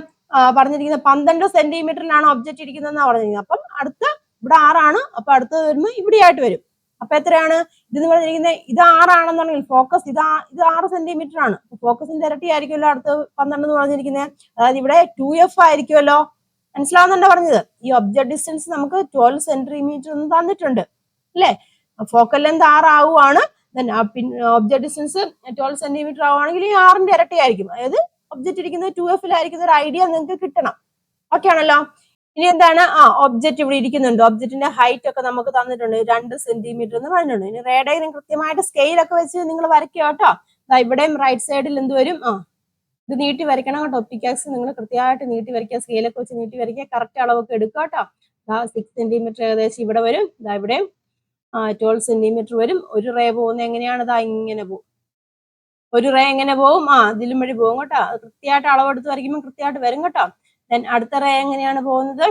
പറഞ്ഞിരിക്കുന്നത് 12 സെന്റിമീറ്ററിലാണ് ഒബ്ജക്റ്റ് ഇരിക്കുന്നതെന്നാണ് പറഞ്ഞിരിക്കുന്നത്. അപ്പം അടുത്ത ഇവിടെ 6 ആണ്, അപ്പൊ അടുത്തത് വരുമ്പോൾ ഇവിടെ ആയിട്ട് വരും. അപ്പൊ എത്രയാണ് ഇതെന്ന് പറഞ്ഞിരിക്കുന്നത്? ഇത് 6 ആണെന്നുണ്ടെങ്കിൽ ഫോക്കസ് ഇത് 6 സെന്റിമീറ്റർ ആണ്. ഫോക്കസിന്റെ ഇരട്ടി ആയിരിക്കുമല്ലോ അടുത്ത് 12 എന്ന് പറഞ്ഞിരിക്കുന്നത്. അതായത് ഇവിടെ 2f ആയിരിക്കുമല്ലോ. മനസ്സിലാവുന്നുണ്ടോ പറഞ്ഞത്? ഈ ഒബ്ജക്ട് ഡിസ്റ്റൻസ് നമുക്ക് 12 സെന്റിമീറ്റർ എന്ന് തന്നിട്ടുണ്ട് അല്ലേ? ഫോക്കൽ ലെന്ത് 6 ആവുകയാണ്. ഒബ്ജക്ട് ഡിസ്റ്റൻസ് 12 സെന്റിമീറ്റർ ആവുകയാണെങ്കിൽ ഈ 6ന്റെ ഇരട്ടി ആയിരിക്കും. അതായത് ഒബ്ജക്റ്റ് ഇരിക്കുന്നത് 2f-ലായിരിക്കുന്ന ഒരു ഐഡിയ നിങ്ങൾക്ക് കിട്ടണം. ഓക്കെ ആണല്ലോ? ഇനി എന്താണ്? ഒബ്ജക്റ്റ് ഇവിടെ ഇരിക്കുന്നുണ്ട്. ഒബ്ജക്റ്റിന്റെ ഹൈറ്റ് ഒക്കെ നമുക്ക് തന്നിട്ടുണ്ട് 2 സെന്റിമീറ്റർ എന്ന് പറഞ്ഞിട്ടുണ്ട്. ഇനി റേ ഡയഗ്രം കൃത്യമായിട്ട് സ്കെയിലൊക്കെ വെച്ച് നിങ്ങൾ വരയ്ക്കുക കേട്ടോ. ഇവിടെയും റൈറ്റ് സൈഡിൽ എന്ത് വരും? ഇത് നീട്ടി വരയ്ക്കണം കേട്ടോ. ഒപ്റ്റിക്കാക്സ് നിങ്ങൾ കൃത്യമായിട്ട് നീട്ടി വരയ്ക്കുക, സ്കെയിലൊക്കെ വെച്ച് നീട്ടി വരയ്ക്കുക, കറക്റ്റ് അളവൊക്കെ എടുക്കുക കേട്ടോ. 6 സെന്റിമീറ്റർ ഏകദേശം ഇവിടെ വരും. ഇവിടെയും 12 സെന്റിമീറ്റർ വരും. ഒരു റേ പോകുന്നത് എങ്ങനെയാണ്? ഇങ്ങനെ പോകും. ഒരു റേ എങ്ങനെ പോകും? ഇതിലും വഴി പോകും കേട്ടോ. കൃത്യമായിട്ട് അളവെടുത്ത് വരയ്ക്കുമ്പോൾ കൃത്യമായിട്ട് വരും കേട്ടോ. ദെൻ അടുത്ത റേ എങ്ങനെയാണ് പോകുന്നത്?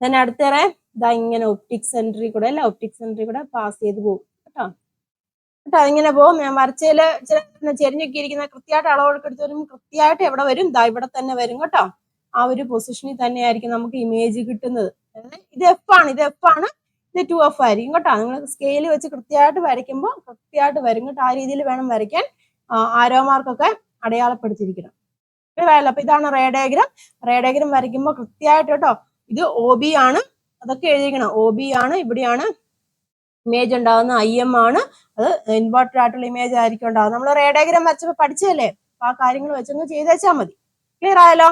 ദെൻ അടുത്ത റേ ഇങ്ങനെ ഒപ്റ്റിക് സെന്ററിൽ കൂടെ അല്ല, ഒപ്റ്റിക് സെന്ററിൽ കൂടെ പാസ് ചെയ്ത് പോകും കേട്ടോ. അതിങ്ങനെ പോകും. ഞാൻ വരച്ചതില് ചില ചെരിഞ്ഞൊക്കെ ഇരിക്കുന്ന കൃത്യമായിട്ട് അളവെടുത്ത് എടുത്ത് വരുമ്പോൾ കൃത്യമായിട്ട് എവിടെ വരും? ഇവിടെ തന്നെ വരും കേട്ടോ. ആ ഒരു പൊസിഷനിൽ തന്നെയായിരിക്കും നമുക്ക് ഇമേജ് കിട്ടുന്നത്. ഇത് എഫ് ആണ്, ഇത് 2f ആയിരിക്കും കേട്ടോ. നിങ്ങൾ സ്കെയിൽ വെച്ച് കൃത്യമായിട്ട് വരയ്ക്കുമ്പോൾ കൃത്യമായിട്ട് വരും കേട്ടോ. ആ രീതിയിൽ വേണം വരയ്ക്കാൻ. ആരോ മാർക്കൊക്കെ അടയാളപ്പെടുത്തിയിരിക്കണം. അപ്പൊ ഇതാണ് റേ ഡയഗ്രം. റേ ഡയഗ്രം വരയ്ക്കുമ്പോൾ കൃത്യമായിട്ട് കേട്ടോ. ഇത് OB ആണ്, അതൊക്കെ എഴുതിക്കണം. OB ആണ്, ഇവിടെയാണ് ഇമേജ് ഉണ്ടാകുന്ന IM ആണ്. അത് ഇൻവേർട്ടഡ് ആയിട്ടുള്ള ഇമേജ് ആയിരിക്കും ഉണ്ടാകുന്നത്. നമ്മൾ റേ ഡയഗ്രം വരച്ചപ്പോൾ പഠിച്ചതല്ലേ? അപ്പൊ ആ കാര്യങ്ങൾ വെച്ചൊന്ന് ചെയ്തേച്ചാൽ മതി. ക്ലിയർ ആയല്ലോ?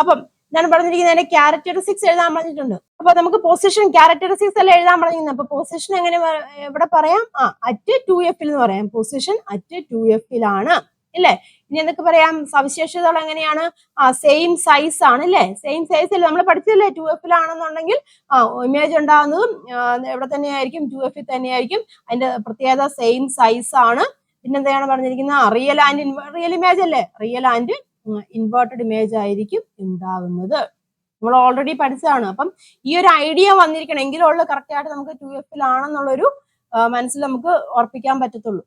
അപ്പം ഞാൻ പറഞ്ഞിരിക്കുന്നതിന്റെ ക്യാരക്ടറിസ്റ്റിക്സ് എഴുതാൻ പറഞ്ഞിട്ടുണ്ട്. അപ്പൊ നമുക്ക് പൊസിഷൻ ക്യാരക്ടറിസ്റ്റിക്സ് എല്ലാം എഴുതാൻ പറഞ്ഞിരുന്നത്. അപ്പൊ പൊസിഷൻ എങ്ങനെ എവിടെ പറയാം? അറ്റ് 2f എന്ന് പറയാം. പൊസിഷൻ അറ്റ് 2f-ലാണ് ഇല്ലേ? ഇനി എന്തൊക്കെ പറയാം? സവിശേഷതകൾ എങ്ങനെയാണ്? സെയിം സൈസ് ആണ് അല്ലേ? സെയിം സൈസ് അല്ലേ? നമ്മൾ പഠിച്ചല്ലേ? 2f-ലാണെന്നുണ്ടെങ്കിൽ ഇമേജ് ഉണ്ടാകുന്നതും എവിടെ തന്നെയായിരിക്കും? 2f-ൽ തന്നെയായിരിക്കും. അതിന്റെ പ്രത്യേകത സെയിം സൈസ് ആണ്. പിന്നെന്താണ് പറഞ്ഞിരിക്കുന്നത്? റിയൽ ഇമേജ് അല്ലേ? റിയൽ ആൻഡ് ഇൻവേർട്ടഡ് ഇമേജ് ആയിരിക്കും ഉണ്ടാകുന്നത്. നമ്മൾ ഓൾറെഡി പഠിച്ചതാണ്. അപ്പം ഈ ഒരു ഐഡിയ വന്നിരിക്കണം, എങ്കിലുള്ള കറക്റ്റ് ആയിട്ട് നമുക്ക് 2f-ലാണെന്നുള്ളൊരു മനസ്സിൽ നമുക്ക് ഉറപ്പിക്കാൻ പറ്റത്തുള്ളൂ.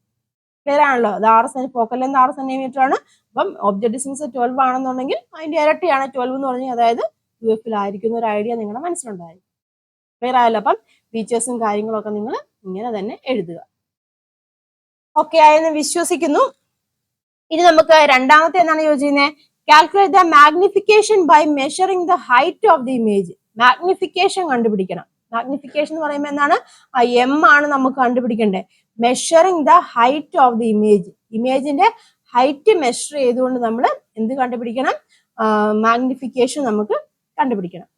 ക്ലിയർ ആണല്ലോ? അത് 6 ഫോക്കൽ ലെന്ത് 6 സെന്റിമീറ്റർ ആണ്. അപ്പം ഒബ്ജക്ട് ഡിസ്റ്റൻസ് 12 ആണെന്നുണ്ടെങ്കിൽ അതിന്റെ ഇരട്ടിയാണ് 12 എന്ന് പറഞ്ഞാൽ, അതായത് 2f-ലായിരിക്കുന്ന ഒരു ഐഡിയ നിങ്ങളുടെ മനസ്സിലുണ്ടായിരിക്കും. ക്ലിയർ ആയല്ലോ? അപ്പം ഫീച്ചേഴ്സും കാര്യങ്ങളൊക്കെ നിങ്ങൾ ഇങ്ങനെ തന്നെ എഴുതുക. ഓക്കെ ആയെന്ന് വിശ്വസിക്കുന്നു. ഇനി നമുക്ക് രണ്ടാമത്തെ എന്താണ് ചോദിച്ചിരുന്നത്? Calculate the magnification by measuring the height of the image. Magnification കണ്ടുപിടിക്കണം. മാഗ്നിഫിക്കേഷൻ എന്ന് പറയുമ്പോൾ എന്താണ്? M ആണ് നമുക്ക് കണ്ടുപിടിക്കേണ്ടത്. Measuring the height of the image. ഇമേജിന്റെ ഹൈറ്റ് മെഷർ ചെയ്തുകൊണ്ട് നമ്മൾ എന്ത് കണ്ടുപിടിക്കണം? മാഗ്നിഫിക്കേഷൻ നമുക്ക് കണ്ടുപിടിക്കണം.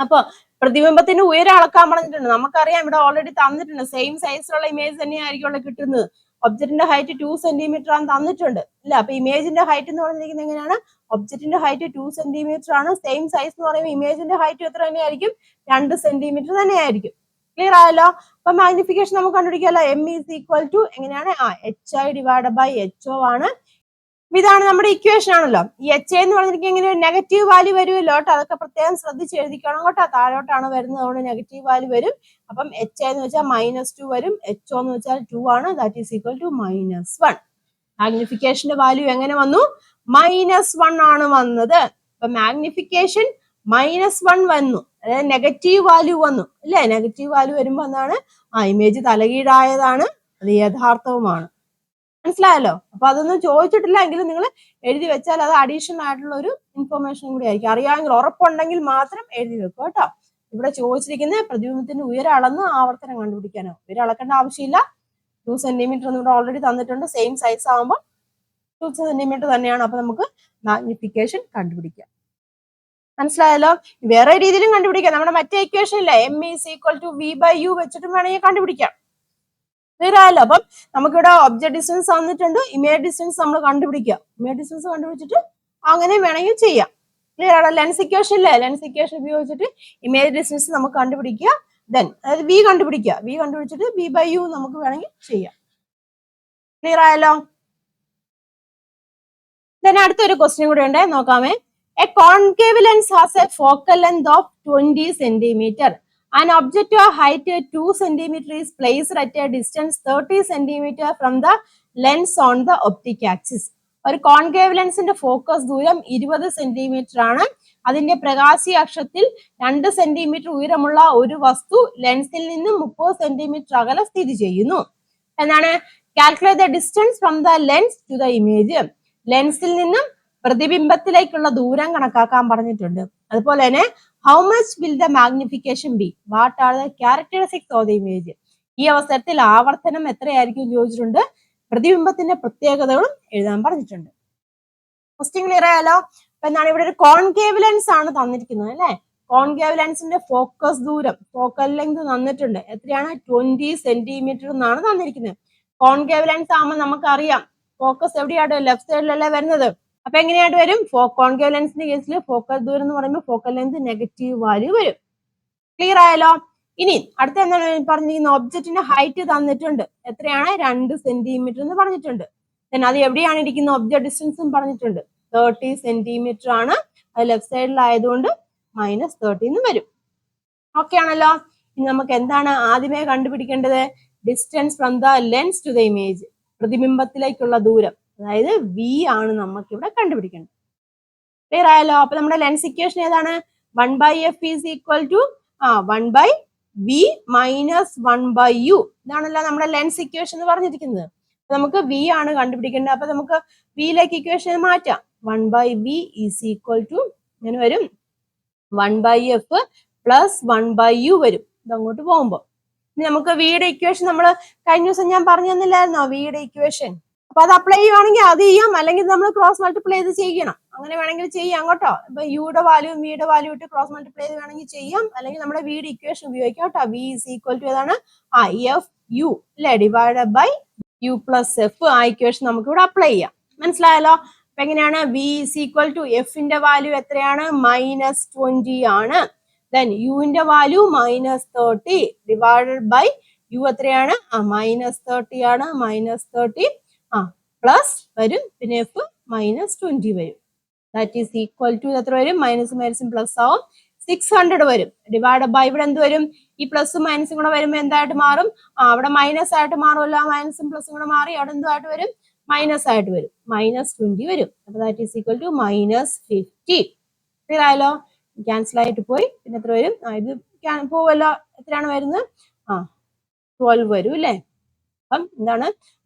അപ്പൊ പ്രതിബിംബത്തിന്റെ ഉയരം അളക്കാൻ പറഞ്ഞിട്ടുണ്ട്. നമുക്കറിയാം, ഇവിടെ ഓൾറെഡി തന്നിട്ടുണ്ട്. സെയിം സൈസിലുള്ള ഇമേജ് തന്നെയായിരിക്കും കിട്ടുന്നത്. ഒബ്ജക്റ്റിന്റെ ഹൈറ്റ് 2 സെന്റിമീറ്റർ ആണ് തന്നിട്ടുണ്ട് ഇല്ല? അപ്പൊ ഇമേജിന്റെ ഹൈറ്റ് എന്ന് പറഞ്ഞിരിക്കുന്നത് എങ്ങനെയാണ്? ഒബ്ജക്റ്റിന്റെ ഹൈറ്റ് 2 സെന്റിമീറ്റർ ആണ്. സെയിം സൈസ് എന്ന് പറയുമ്പോൾ ഇമേജിന്റെ ഹൈറ്റ് എത്ര തന്നെയായിരിക്കും? 2 സെന്റിമീറ്റർ തന്നെയായിരിക്കും. ക്ലിയർ ആയല്ലോ? അപ്പൊ മാഗ്നിഫിക്കേഷൻ നമുക്ക് കണ്ടുപിടിക്കാമല്ലോ. M ഈസ് ഈക്വൽ ടു എങ്ങനെയാണ്? HI ഡിവൈഡ് ബൈ HO ആണ്. ഇതാണ് നമ്മുടെ ഇക്വേഷൻ ആണല്ലോ. ഈ HA എന്ന് പറഞ്ഞിരിക്കുന്നത് എങ്ങനെ? നെഗറ്റീവ് വാല്യൂ വരുമല്ലോ കേട്ടോ. അതൊക്കെ പ്രത്യേകം ശ്രദ്ധിച്ച് എഴുതിക്കണം കേട്ടോ. താഴോട്ടാണ് വരുന്നത്, അതുകൊണ്ട് നെഗറ്റീവ് വാല്യൂ വരും. അപ്പം HA എന്ന് വെച്ചാൽ -2 വരും. HO എന്ന് വെച്ചാൽ 2 ആണ്. That is equal to -1. മാഗ്നിഫിക്കേഷന്റെ വാല്യൂ എങ്ങനെ വന്നു? -1 ആണ് വന്നത്. അപ്പൊ മാഗ്നിഫിക്കേഷൻ -1 വന്നു, അതായത് നെഗറ്റീവ് വാല്യൂ വന്നു അല്ലേ? നെഗറ്റീവ് വാല്യൂ വരുമ്പോ എന്താണ്? ഇമേജ് തലകീഴായതാണ്, അത് യഥാർത്ഥവുമാണ്. മനസ്സിലായല്ലോ? അപ്പൊ അതൊന്നും ചോദിച്ചിട്ടില്ല എങ്കിലും നിങ്ങൾ എഴുതി വെച്ചാൽ അത് അഡീഷണൽ ആയിട്ടുള്ള ഒരു ഇൻഫർമേഷൻ കൂടി ആയിരിക്കും. അറിയാമെങ്കിൽ ഉറപ്പുണ്ടെങ്കിൽ മാത്രം എഴുതി വെക്കുക കേട്ടോ. ഇവിടെ ചോദിച്ചിരിക്കുന്ന പ്രതിബിംബത്തിന്റെ ഉയരം അളന്ന് ആവർത്തനം കണ്ടുപിടിക്കാനോ. ഉയരം അളക്കേണ്ട ആവശ്യമില്ല. 2 സെന്റിമീറ്റർ ഇവിടെ ഓൾറെഡി തന്നിട്ടുണ്ട്. സെയിം സൈസ് ആകുമ്പോൾ 2 സെന്റിമീറ്റർ തന്നെയാണ്. അപ്പൊ നമുക്ക് മാഗ്നിഫിക്കേഷൻ കണ്ടുപിടിക്കാം. മനസ്സിലായല്ലോ? വേറെ രീതിയിലും കണ്ടുപിടിക്കാം. നമ്മുടെ മറ്റേ ഇക്വേഷൻ ഇല്ലേ? M is equal to V/U വെച്ചിട്ടും വേണമെങ്കിൽ കണ്ടുപിടിക്കാം. ക്ലിയർ ആയല്ലോ? അപ്പം നമുക്കിവിടെ ഒബ്ജക്ട് ഡിസ്റ്റൻസ് തന്നിട്ടുണ്ട്. ഇമേജ് ഡിസ്റ്റൻസ് നമ്മൾ കണ്ടുപിടിക്കുക. ഇമേജ് ഡിസ്റ്റൻസ് കണ്ടുപിടിച്ചിട്ട് അങ്ങനെ വേണമെങ്കിൽ ചെയ്യാം. ക്ലിയർ ആണോ? ലെൻസ് ഇക്വേഷൻ ഇല്ലേ? ലെൻസ് ഇക്വേഷൻ ഉപയോഗിച്ചിട്ട് ഇമേജ് ഡിസ്റ്റൻസ് നമുക്ക് കണ്ടുപിടിക്കുക. ദെൻ അതായത് V കണ്ടുപിടിക്കുക. V കണ്ടുപിടിച്ചിട്ട് V/U നമുക്ക് വേണമെങ്കിൽ ചെയ്യാം. ക്ലിയർ ആയല്ലോ? ദെൻ അടുത്തൊരു ക്വസ്റ്റ്യൻ കൂടെ ഉണ്ട്, നോക്കാമേ. A concave lens has a focal length of 20 centimeter. An object of height 2 centimeter is placed at a distance 30 centimeter from the lens on the optic axis. ഒരു concave ലെൻസിന്റെ focus ദൂരം 20 centimetre ആണ്. അതിന്റെ പ്രകാശീയ അക്ഷത്തിൽ 2 centimetre ഉയരമുള്ള ഒരു വസ്തു ലെൻസിൽ നിന്നും 30 സെന്റിമീറ്റർ അകലെ സ്ഥിതി ചെയ്യുന്നു. എന്താണ്? Calculate the distance from the lens to the image. ലെൻസിൽ നിന്നും പ്രതിബിംബത്തിലേക്കുള്ള ദൂരം കണക്കാക്കാൻ പറഞ്ഞിട്ടുണ്ട്. അതുപോലെ തന്നെ how much will the magnification be, what are the characteristics of the image. ഈ അവസരത്തിൽ ആവർത്തനം എത്രയായിരിക്കും ചോദിച്ചിട്ടുണ്ട്. പ്രതിബിംബത്തിന്റെ പ്രത്യേകതകളും എഴുതാൻ പറഞ്ഞിട്ടുണ്ട്. ക്വസ്റ്റ്യൻ ക്ലിയർ ആയാലോ? അപ്പൊ എന്താണ്, ഇവിടെ ഒരു കോൺകേവ് ലെൻസ് ആണ് തന്നിരിക്കുന്നത് അല്ലെ. കോൺകേവ് ലെൻസിന്റെ ഫോക്കസ് ദൂരം, ഫോക്കൽ ലെങ്ത് തന്നിട്ടുണ്ട്. എത്രയാണ്? 20 സെന്റിമീറ്റർ എന്നാണ് തന്നിരിക്കുന്നത്. കോൺകേവ് ലെൻസ് ആകുമ്പോൾ നമുക്കറിയാം ഫോക്കസ് എവിടെയായിട്ട് ലെഫ്റ്റ് സൈഡിലല്ലേ വരുന്നത്. അപ്പൊ എങ്ങനെയായിട്ട് വരും? കോൺകേവ് ലെൻസിന്റെ കേസിൽ ഫോക്കൽ ദൂരം എന്ന് പറയുമ്പോൾ ഫോക്കൽ ലെങ്ത് നെഗറ്റീവ് വാല്യൂ വരും. ക്ലിയർ ആയാലോ? ഇനി അടുത്ത എന്താണ് പറഞ്ഞിരിക്കുന്നത്? ഒബ്ജക്റ്റിന്റെ ഹൈറ്റ് തന്നിട്ടുണ്ട്. എത്രയാണ്? 2 സെന്റിമീറ്റർ എന്ന് പറഞ്ഞിട്ടുണ്ട്. അത് എവിടെയാണ് ഇരിക്കുന്നത്? ഒബ്ജക്ട് ഡിസ്റ്റൻസും പറഞ്ഞിട്ടുണ്ട്. 30 സെന്റിമീറ്റർ ആണ്. അത് ലെഫ്റ്റ് സൈഡിലായതുകൊണ്ട് -30 എന്ന് വരും. ഓക്കെ ആണല്ലോ? ഇനി നമുക്ക് എന്താണ് ആദ്യമേ കണ്ടുപിടിക്കേണ്ടത്? Distance from the lens to the image, പ്രതിബിംബത്തിലേക്കുള്ള ദൂരം, അതായത് വി ആണ് നമുക്ക് ഇവിടെ കണ്ടുപിടിക്കേണ്ടത്. ക്ലിയർ ആയല്ലോ? അപ്പൊ നമ്മുടെ ലെൻസ് ഇക്വേഷൻ ഏതാണ്? 1/f is equal to 1/v minus 1/u. ഇതാണല്ലോ നമ്മുടെ ലെൻസ് ഇക്വേഷൻ എന്ന് പറഞ്ഞിരിക്കുന്നത്. നമുക്ക് v ആണ് കണ്ടുപിടിക്കേണ്ടത്. അപ്പൊ നമുക്ക് v ലേക്ക് ഇക്വേഷൻ മാറ്റാം. 1/v is equal to ഇങ്ങനെ വരും, 1/f plus 1/u വരും ഇത് അങ്ങോട്ട് പോകുമ്പോ. ഇനി നമുക്ക് വിയുടെ ഇക്വേഷൻ നമ്മൾ കഴിഞ്ഞ ദിവസം ഞാൻ പറഞ്ഞു തന്നില്ലായിരുന്നോ വിയുടെ ഇക്വേഷൻ? അപ്പൊ അത് അപ്ലൈ ചെയ്യുവാണെങ്കിൽ അത് ചെയ്യാം, അല്ലെങ്കിൽ നമ്മൾ ക്രോസ് മൾട്ടിപ്ലൈ ചെയ്ത് ചെയ്യണം. അങ്ങനെ വേണമെങ്കിൽ ചെയ്യാം കേട്ടോ. ഇപ്പൊ യുടെ വാല്യൂ വിയുടെ വാല്യൂ ഇട്ട് ക്രോസ് മൾട്ടിപ്ലൈ ചെയ്ത് വേണമെങ്കിൽ ചെയ്യാം, അല്ലെങ്കിൽ നമ്മുടെ വിയുടെ ഇക്വേഷൻ ഉപയോഗിക്കാം കേട്ടോ. വി ഇസ് ഈക്വൽ ടു ഏതാണ്? എഫ് യു അല്ലെ, divided by U plus F. ആ ഇക്വേഷൻ നമുക്ക് ഇവിടെ അപ്ലൈ ചെയ്യാം. മനസ്സിലായല്ലോ? അപ്പൊ എങ്ങനെയാണ്? വി ഇസ് ഈക്വൽ ടു എഫിന്റെ വാല്യൂ എത്രയാണ്? -20 ആണ്. ദെൻ യുവിന്റെ വാല്യൂ -30 ഡിവൈഡഡ് ബൈ യു എത്രയാണ്? -30 ആണ്. -30 പ്ലസ് വരും, പിന്നെ എഫ് -20 വരും. ദാറ്റ് ഈസ് ഈക്വൽ ടു എത്ര വരും? മൈനസും പ്ലസ് ആവും, 600 വരും. ഡിവൈഡ് ബൈ ഇവിടെ എന്ത് വരും? ഈ പ്ലസും മൈനസും കൂടെ വരുമ്പോൾ എന്തായിട്ട് മാറും? അവിടെ മൈനസ് ആയിട്ട് മാറുമല്ലോ. മൈനസും പ്ലസും കൂടെ മാറി അവിടെ എന്തായിട്ട് വരും? മൈനസ് ആയിട്ട് വരും, -20 വരും. അപ്പൊ that is equal to -50. Clear ആയല്ലോ? ക്യാൻസൽ ആയിട്ട് പോയി. പിന്നെ എത്ര വരും? ഇത് പോവല്ലോ. എത്രയാണ് വരുന്നത്? 12 വരും അല്ലേ? അപ്പം എന്താണ്?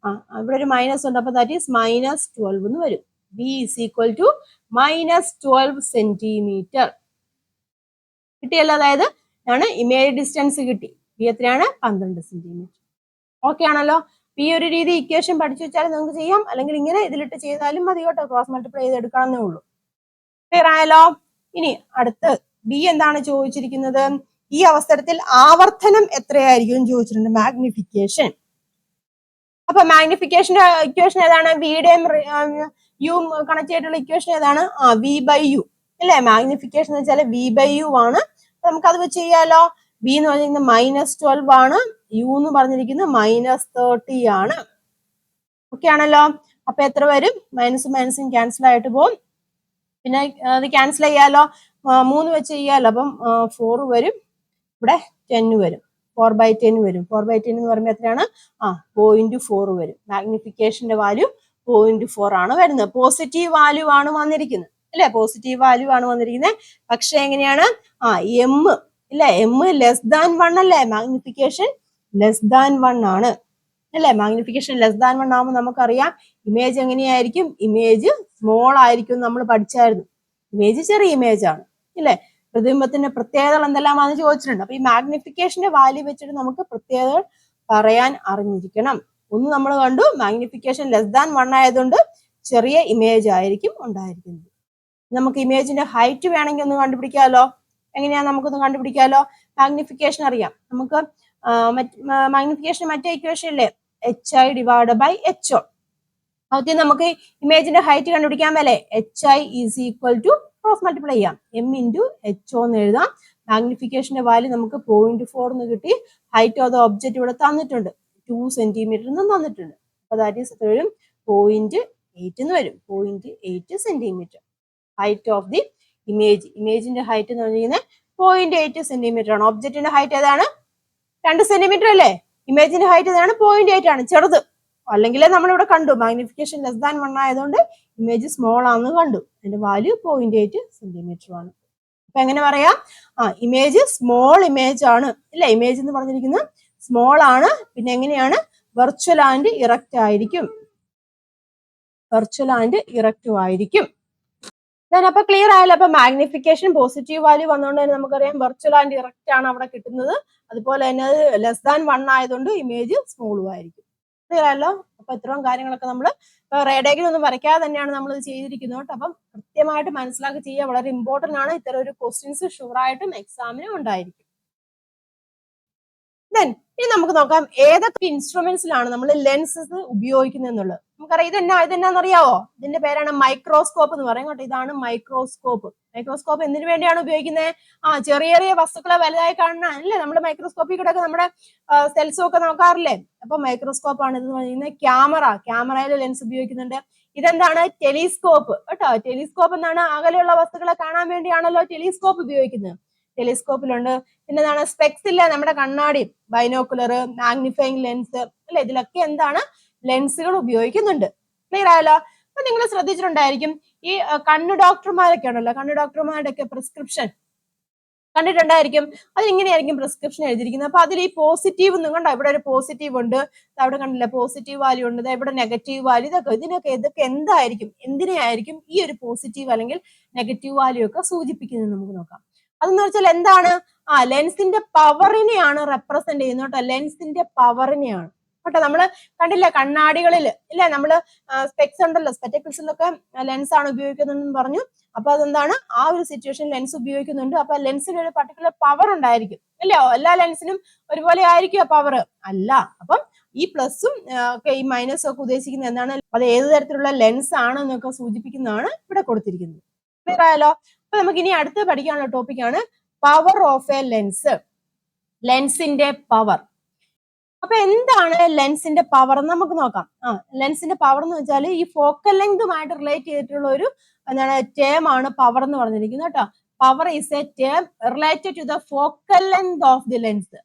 ഇവിടെ ഒരു മൈനസ് ഉണ്ട്. അപ്പൊ ദാറ്റ് ഈസ് -12 എന്ന് വരും. B is equal to -12 centimetre കിട്ടിയല്ലോ. അതായത് ഇമേജ് ഡിസ്റ്റൻസ് കിട്ടി. ബി എത്രയാണ്? 12 സെന്റിമീറ്റർ. ഓക്കെ ആണല്ലോ? ഈ ഒരു രീതി ഇക്വേഷൻ പഠിച്ചു വെച്ചാൽ നിങ്ങൾക്ക് ചെയ്യാം, അല്ലെങ്കിൽ ഇങ്ങനെ ഇതിലിട്ട് ചെയ്താലും മതി കേട്ടോ. ക്രോസ് മൾട്ടിപ്ലൈ ചെയ്ത് എടുക്കണമെന്നേ ഉള്ളൂ. ക്ലിയർ ആയല്ലോ? ഇനി അടുത്ത് ബി എന്താണ് ചോദിച്ചിരിക്കുന്നത്? ഈ അവസരത്തിൽ ആവർത്തനം എത്രയായിരിക്കും ചോദിച്ചിട്ടുണ്ട്, മാഗ്നിഫിക്കേഷൻ. അപ്പൊ മാഗ്നിഫിക്കേഷന്റെ ഇക്വേഷൻ ഏതാണ്? വിയുടെയും യു കണക്ട് ചെയ്തിട്ടുള്ള ഇക്വേഷൻ ഏതാണ്? വി ബൈ യു അല്ലെ. മാഗ്നിഫിക്കേഷൻ എന്ന് വെച്ചാൽ വി ബൈ യു ആണ്. നമുക്കത് വെച്ച് ചെയ്യാലോ. ബി എന്ന് പറഞ്ഞിരിക്കുന്നത് -12 ആണ്, യു എന്ന് പറഞ്ഞിരിക്കുന്നത് -30 ആണ്. ഓക്കെ ആണല്ലോ? അപ്പൊ എത്ര വരും? മൈനസും ക്യാൻസൽ ആയിട്ട് പോകും. പിന്നെ അത് ക്യാൻസൽ ചെയ്യാലോ, 3 വെച്ച് ചെയ്യാലോ. അപ്പം 4 വരും, ഇവിടെ 10 വരും, 4/10 വരും. 4/10 എന്ന് പറയുമ്പോൾ എത്രയാണ്? 0.4 വരും. മാഗ്നിഫിക്കേഷന്റെ വാല്യൂ 0.4 ആണ് വരുന്നത്. പോസിറ്റീവ് വാല്യൂ ആണ് വന്നിരിക്കുന്നത് അല്ലെ. പോസിറ്റീവ് വാല്യൂ ആണ് വന്നിരിക്കുന്നത്. പക്ഷെ എങ്ങനെയാണ്? എം ഇല്ലേ, എം <(1) അല്ലേ. മാഗ്നിഫിക്കേഷൻ <(1) ആണ് അല്ലെ. മാഗ്നിഫിക്കേഷൻ <(1) ആകുമ്പോൾ നമുക്കറിയാം ഇമേജ് എങ്ങനെയായിരിക്കും? ഇമേജ് സ്മോൾ ആയിരിക്കും. നമ്മൾ പഠിച്ചായിരുന്നു, ഇമേജ് ചെറിയ ഇമേജ് ആണ് ഇല്ലേ. പ്രതിബിംബത്തിന്റെ പ്രത്യേകതകൾ എന്തെല്ലാമാണെന്ന് ചോദിച്ചിട്ടുണ്ട്. അപ്പൊ ഈ മാഗ്നിഫിക്കേഷന്റെ വാല്യൂ വെച്ചിട്ട് നമുക്ക് പ്രത്യേകതകൾ പറയാൻ അറിഞ്ഞിരിക്കണം. ഒന്ന് നമ്മൾ കണ്ടു, മാഗ്നിഫിക്കേഷൻ <(1) ആയതുകൊണ്ട് ചെറിയ ഇമേജ് ആയിരിക്കും ഉണ്ടായിരിക്കുന്നത്. നമുക്ക് ഇമേജിന്റെ ഹൈറ്റ് വേണമെങ്കിൽ ഒന്ന് കണ്ടുപിടിക്കാമല്ലോ. എങ്ങനെയാ? നമുക്കൊന്ന് കണ്ടുപിടിക്കാമല്ലോ. മാഗ്നിഫിക്കേഷൻ അറിയാം നമുക്ക്. മാഗ്നിഫിക്കേഷൻ മറ്റേ ഇക്വേഷൻ ഇല്ലേ, HI ഡിവൈഡ് ബൈ HO. ആദ്യം നമുക്ക് ഇമേജിന്റെ ഹൈറ്റ് കണ്ടുപിടിക്കാൻ പോലെ HI is equal to cross multiply ചെയ്യാം, M ഇൻറ്റു HO എന്ന് എഴുതാം. മാഗ്നിഫിക്കേഷന്റെ വാല്യൂ നമുക്ക് 0.4 എന്ന് കിട്ടി. ഹൈറ്റ് ഓഫ് ദ ഒബ്ജക്റ്റ് ഇവിടെ തന്നിട്ടുണ്ട്, 2 സെന്റിമീറ്റർ എന്ന് തന്നിട്ടുണ്ട്. അപ്പൊ ദാറ്റ് ഈസ് എത്ര വരും? 0.8 എന്ന് വരും. 0.8 centimetre height of the image. ഇമേജിന്റെ ഹൈറ്റ് എന്ന് പറഞ്ഞിരിക്കുന്നത് 0.8 സെന്റിമീറ്റർ ആണ്. ഒബ്ജക്റ്റിന്റെ ഹൈറ്റ് ഏതാണ്? 2 സെന്റിമീറ്റർ അല്ലേ. ഇമേജിന്റെ ഹൈറ്റ് ഏതാണ്? 0.8 ആണ്, ചെറുത്. അല്ലെങ്കിൽ നമ്മളിവിടെ കണ്ടു മാഗ്നിഫിക്കേഷൻ <(1) ആയതുകൊണ്ട് ഇമേജ് സ്മോൾ ആണെന്ന് കണ്ടു. അതിന്റെ വാല്യൂ 0.8 സെന്റിമീറ്റർ ആണ്. അപ്പൊ എങ്ങനെ പറയാം? ഇമേജ് സ്മോൾ ഇമേജ് ആണ് ഇല്ല, ഇമേജ് എന്ന് പറഞ്ഞിരിക്കുന്നത് സ്മോൾ ആണ്. പിന്നെ എങ്ങനെയാണ്? വെർച്വൽ ആൻഡ് ഇറക്റ്റ് ആയിരിക്കും. വെർച്വൽ ആൻഡ് ഇറക്റ്റും ആയിരിക്കും. അപ്പൊ ക്ലിയർ ആയല്ലോ. അപ്പൊ മാഗ്നിഫിക്കേഷൻ പോസിറ്റീവ് വാല്യൂ വന്നുകൊണ്ട് തന്നെ നമുക്കറിയാം വെർച്വൽ ആൻഡ് ഇറക്റ്റ് ആണ് അവിടെ കിട്ടുന്നത്. അതുപോലെ തന്നെ അത് ലെസ് ദാൻ 1 ആയതുകൊണ്ട് ഇമേജ് സ്മോളും ആയിരിക്കും. ക്ലിയർ ആയല്ലോ. അപ്പൊ ഇത്രയും കാര്യങ്ങളൊക്കെ നമ്മൾ റേഡിയോയിൽ ഒന്നും വരയ്ക്കാതെ തന്നെയാണ് നമ്മൾ ഇത് ചെയ്തിരിക്കുന്നത് കേട്ടോ. അപ്പം കൃത്യമായിട്ട് മനസ്സിലാക്കി ചെയ്യുക വളരെ ഇമ്പോർട്ടന്റ് ആണ്. ഇത്തരം ഒരു ക്വസ്റ്റ്യൻസ് ഷുവറായിട്ടും എക്സാമിന് ഉണ്ടായിരിക്കും. ദെൻ ഇനി നമുക്ക് നോക്കാം ഏതൊക്കെ ഇൻസ്ട്രുമെന്റ്സിലാണ് നമ്മൾ ലെൻസസ് ഉപയോഗിക്കുന്നത് എന്നുള്ളത്. നമുക്കറിയാം ഇതെന്നാന്നറിയാവോ? ഇതിന്റെ പേരാണ് മൈക്രോസ്കോപ്പ് എന്ന് പറയും കേട്ടോ. ഇതാണ് മൈക്രോസ്കോപ്പ്. മൈക്രോസ്കോപ്പ് എന്തിനു വേണ്ടിയാണ് ഉപയോഗിക്കുന്നത്? ചെറിയ ചെറിയ വസ്തുക്കളെ വലുതായി കാണാൻ അല്ലേ നമ്മൾ മൈക്രോസ്കോപ്പിൽ കൂടെ ഒക്കെ നമ്മുടെ സെൽസും ഒക്കെ നോക്കാറില്ലേ? അപ്പൊ മൈക്രോസ്കോപ്പ് ആണ് ഇതെന്ന് പറയുന്നത്. ക്യാമറയിൽ ലെൻസ് ഉപയോഗിക്കുന്നുണ്ട്. ഇതെന്താണ്? ടെലിസ്കോപ്പ് കേട്ടോ. ടെലിസ്കോപ്പ് എന്താണ്? അകലെയുള്ള വസ്തുക്കളെ കാണാൻ വേണ്ടിയാണല്ലോ ടെലിസ്കോപ്പ് ഉപയോഗിക്കുന്നത്. ടെലിസ്കോപ്പിലുണ്ട്. പിന്നെ എന്താണ്? സ്പെക്സ് ഇല്ല, നമ്മുടെ കണ്ണാടി, ബൈനോക്കുലർ, മാഗ്നിഫൈങ് ലെൻസ് അല്ലെ, ഇതിലൊക്കെ എന്താണ്? ലെൻസുകൾ ഉപയോഗിക്കുന്നുണ്ട്. ക്ലിയർ ആയല്ലോ. അപ്പൊ നിങ്ങൾ ശ്രദ്ധിച്ചിട്ടുണ്ടായിരിക്കും ഈ കണ്ണു ഡോക്ടർമാരൊക്കെ ഉണ്ടല്ലോ, കണ്ണു ഡോക്ടർമാരുടെ ഒക്കെ പ്രിസ്ക്രിപ്ഷൻ കണ്ടിട്ടുണ്ടായിരിക്കും. അതിലിങ്ങനെയായിരിക്കും പ്രിസ്ക്രിപ്ഷൻ എഴുതിയിരിക്കുന്നത്. അപ്പൊ അതിൽ ഈ പോസിറ്റീവ് കണ്ടോ, ഇവിടെ ഒരു പോസിറ്റീവ് ഉണ്ട്, അവിടെ കണ്ടില്ല പോസിറ്റീവ് വാല്യൂ ഉണ്ട്, ഇവിടെ നെഗറ്റീവ് വാല്യൂ. ഇതൊക്കെ എന്തായിരിക്കും, എന്തിനെയായിരിക്കും ഈ ഒരു പോസിറ്റീവ് അല്ലെങ്കിൽ നെഗറ്റീവ് വാല്യൂ ഒക്കെ സൂചിപ്പിക്കുന്നത് നമുക്ക് നോക്കാം. അതെന്ന് വെച്ചാൽ എന്താണ്? ലെൻസിന്റെ പവറിനെയാണ് റെപ്രസെന്റ് ചെയ്യുന്നത് കേട്ടോ. ലെൻസിന്റെ പവറിനെയാണ് കേട്ടോ. നമ്മള് കണ്ടില്ല കണ്ണാടികളിൽ ഇല്ല, നമ്മള് സ്പെക്സ് ഉണ്ടല്ലോ, സ്പെക്ടക്കിൾസിലൊക്കെ ലെൻസ് ആണ് ഉപയോഗിക്കുന്നതെന്ന് പറഞ്ഞു. അപ്പൊ അതെന്താണ്? ആ ഒരു സിറ്റുവേഷൻ ലെൻസ് ഉപയോഗിക്കുന്നുണ്ട്. അപ്പൊ ലെൻസിന് ഒരു പർട്ടിക്കുലർ പവർ ഉണ്ടായിരിക്കും അല്ലയോ? എല്ലാ ലെൻസിനും ഒരുപോലെ ആയിരിക്കും പവർ അല്ല. അപ്പം ഈ പ്ലസും ഒക്കെ ഈ മൈനസും ഒക്കെ ഉദ്ദേശിക്കുന്നത് എന്താണ്? അത് ഏത് തരത്തിലുള്ള ലെൻസ് ആണ് എന്നൊക്കെ സൂചിപ്പിക്കുന്നതാണ് ഇവിടെ കൊടുത്തിരിക്കുന്നത്. ക്ലിയർ ആയല്ലോ. അപ്പൊ നമുക്ക് ഇനി അടുത്ത് പഠിക്കാനുള്ള ടോപ്പിക്കാണ് പവർ ഓഫ് എ ലെൻസ്. ലെൻസിന്റെ പവർ. അപ്പൊ എന്താണ് ലെൻസിന്റെ പവർ എന്ന് നമുക്ക് നോക്കാം. ലെൻസിന്റെ പവർ എന്ന് വെച്ചാൽ ഈ ഫോക്കൽ ലെങ്തുമായിട്ട് റിലേറ്റ് ചെയ്തിട്ടുള്ള ഒരു എന്താണ് ടേം ആണ് പവർ എന്ന് പറഞ്ഞിരിക്കുന്നത് കേട്ടോ. Power is a term related to the focal length of the lens.